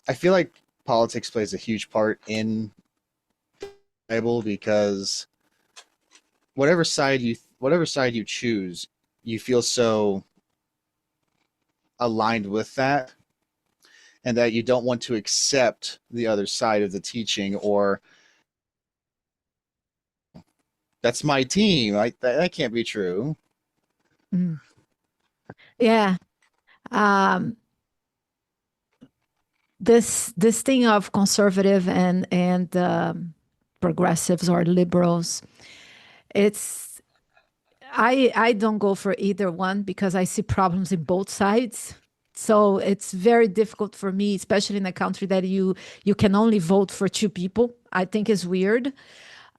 I feel like politics plays a huge part in the Bible, because whatever side you choose, you feel so aligned with that, and that you don't want to accept the other side of the teaching, or that's my team. That can't be true. Yeah. This thing of conservative and progressives or liberals, I don't go for either one because I see problems in both sides. So it's very difficult for me, especially in a country that you can only vote for two people. I think is weird.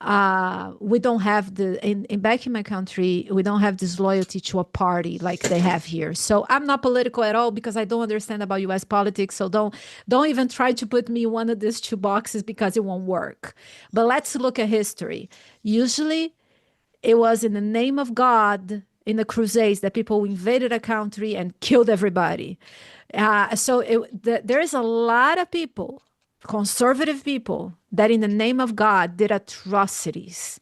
We don't have back in my country, we don't have this loyalty to a party like they have here. So I'm not political at all because I don't understand about US politics. So don't even try to put me in one of these two boxes because it won't work. But let's look at history. Usually it was in the name of God in the Crusades that people invaded a country and killed everybody. There is a lot of people, conservative people, that in the name of God did atrocities.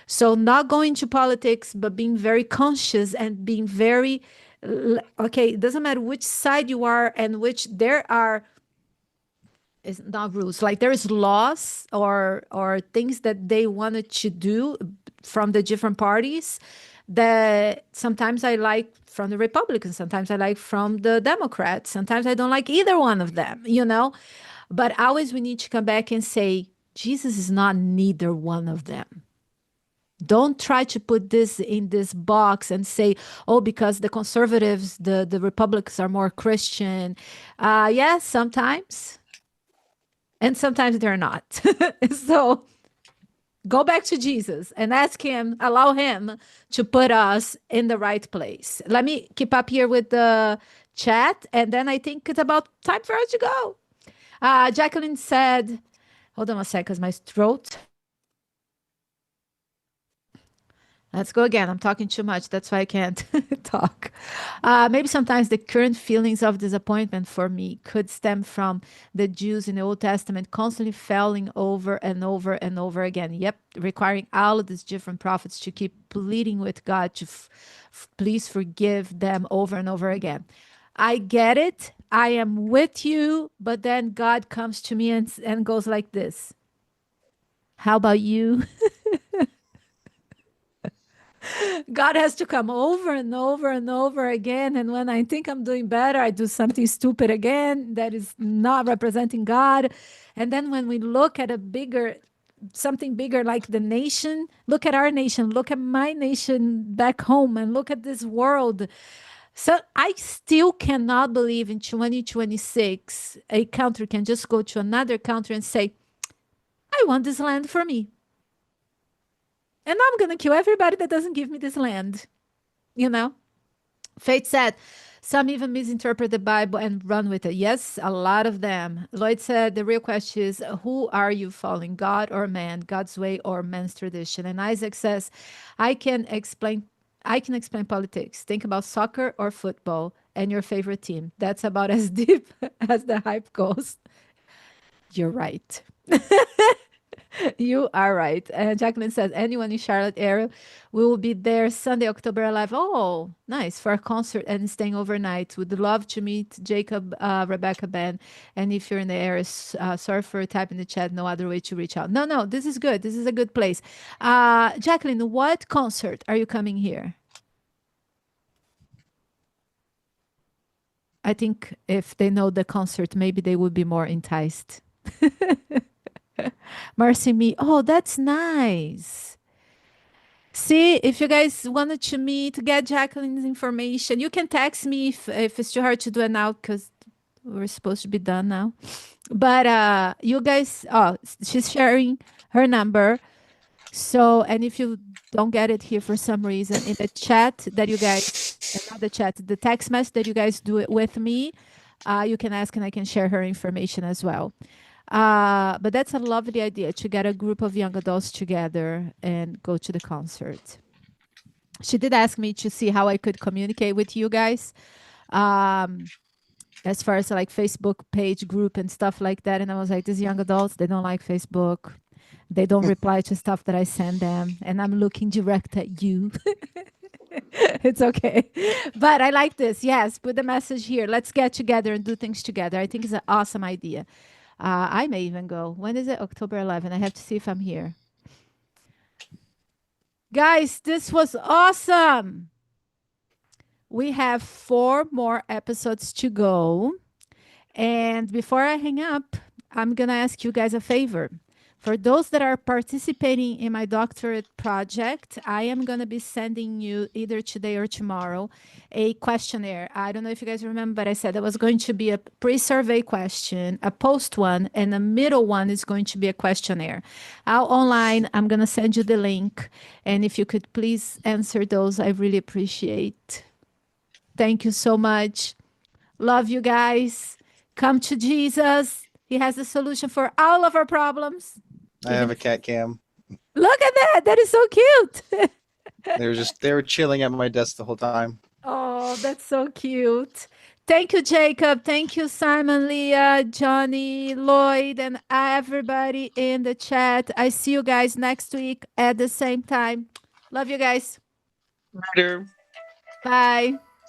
So not going to politics, but being very conscious and being very, okay, it doesn't matter which side you are and which there are, it's not rules, like there is laws or things that they wanted to do from the different parties that sometimes I like from the Republicans, sometimes I like from the Democrats, sometimes I don't like either one of them, but always we need to come back and say Jesus is not neither one of them. Don't try to put this in this box and say, oh, because the conservatives, the Republicans are more Christian. Yes, sometimes. And sometimes they're not. So go back to Jesus and ask him, allow him to put us in the right place. Let me keep up here with the chat. And then I think it's about time for us to go. Jacqueline said, hold on a sec, because my throat. Let's go again. I'm talking too much. That's why I can't talk. Maybe sometimes the current feelings of disappointment for me could stem from the Jews in the Old Testament constantly failing over and over and over again. Yep, requiring all of these different prophets to keep pleading with God to please forgive them over and over again. I get it. I am with you. But then God comes to me and goes like this. How about you? God has to come over and over and over again. And when I think I'm doing better, I do something stupid again that is not representing God. And then when we look at a bigger something bigger like the nation. Look at our nation. Look at my nation back home, and look at this world. So I still cannot believe in 2026 a country can just go to another country and say, I want this land for me. And I'm going to kill everybody that doesn't give me this land. You know? Faith said, some even misinterpret the Bible and run with it. Yes, a lot of them. Lloyd said, the real question is, who are you following, God or man, God's way or man's tradition? And Isaac says, I can explain politics. Think about soccer or football and your favorite team. That's about as deep as the hype goes. You're right. You are right. And Jacqueline says, anyone in Charlotte area, we will be there Sunday, October 11th. Oh, nice. For a concert and staying overnight. Would love to meet Jacob, Rebecca, Ben. And if you're in the area, sorry for typing in the chat. No other way to reach out. No, this is good. This is a good place. Jacqueline, what concert are you coming here? I think if they know the concert, maybe they would be more enticed. Mercy me. Oh, that's nice. See, if you guys wanted to meet, get Jacqueline's information. You can text me if it's too hard to do it now because we're supposed to be done now. But you guys, oh, she's sharing her number. So, and if you don't get it here for some reason, in the chat that you guys, not the chat, the text message that you guys do it with me, you can ask and I can share her information as well. But that's a lovely idea to get a group of young adults together and go to the concert. She did ask me to see how I could communicate with you guys. As far as like Facebook page group and stuff like that. And I was like, these young adults, they don't like Facebook. They don't reply to stuff that I send them. And I'm looking direct at you. It's okay. But I like this. Yes, put the message here. Let's get together and do things together. I think it's an awesome idea. I may even go. When is it? October 11th. I have to see if I'm here. Guys, this was awesome. We have 4 more episodes to go. And before I hang up, I'm going to ask you guys a favor. For those that are participating in my doctorate project, I am going to be sending you either today or tomorrow a questionnaire. I don't know if you guys remember, but I said there was going to be a pre-survey question, a post one, and a middle one is going to be a questionnaire. Out online, I'm going to send you the link. And if you could please answer those, I really appreciate. Thank you so much. Love you guys. Come to Jesus. He has the solution for all of our problems. I have a cat cam. Look at that. That is so cute. They were chilling at my desk the whole time. Oh, that's so cute. Thank you, Jacob. Thank you, Simon, Leah, Johnny, Lloyd, and everybody in the chat. I see you guys next week at the same time. Love you guys. Later. Bye.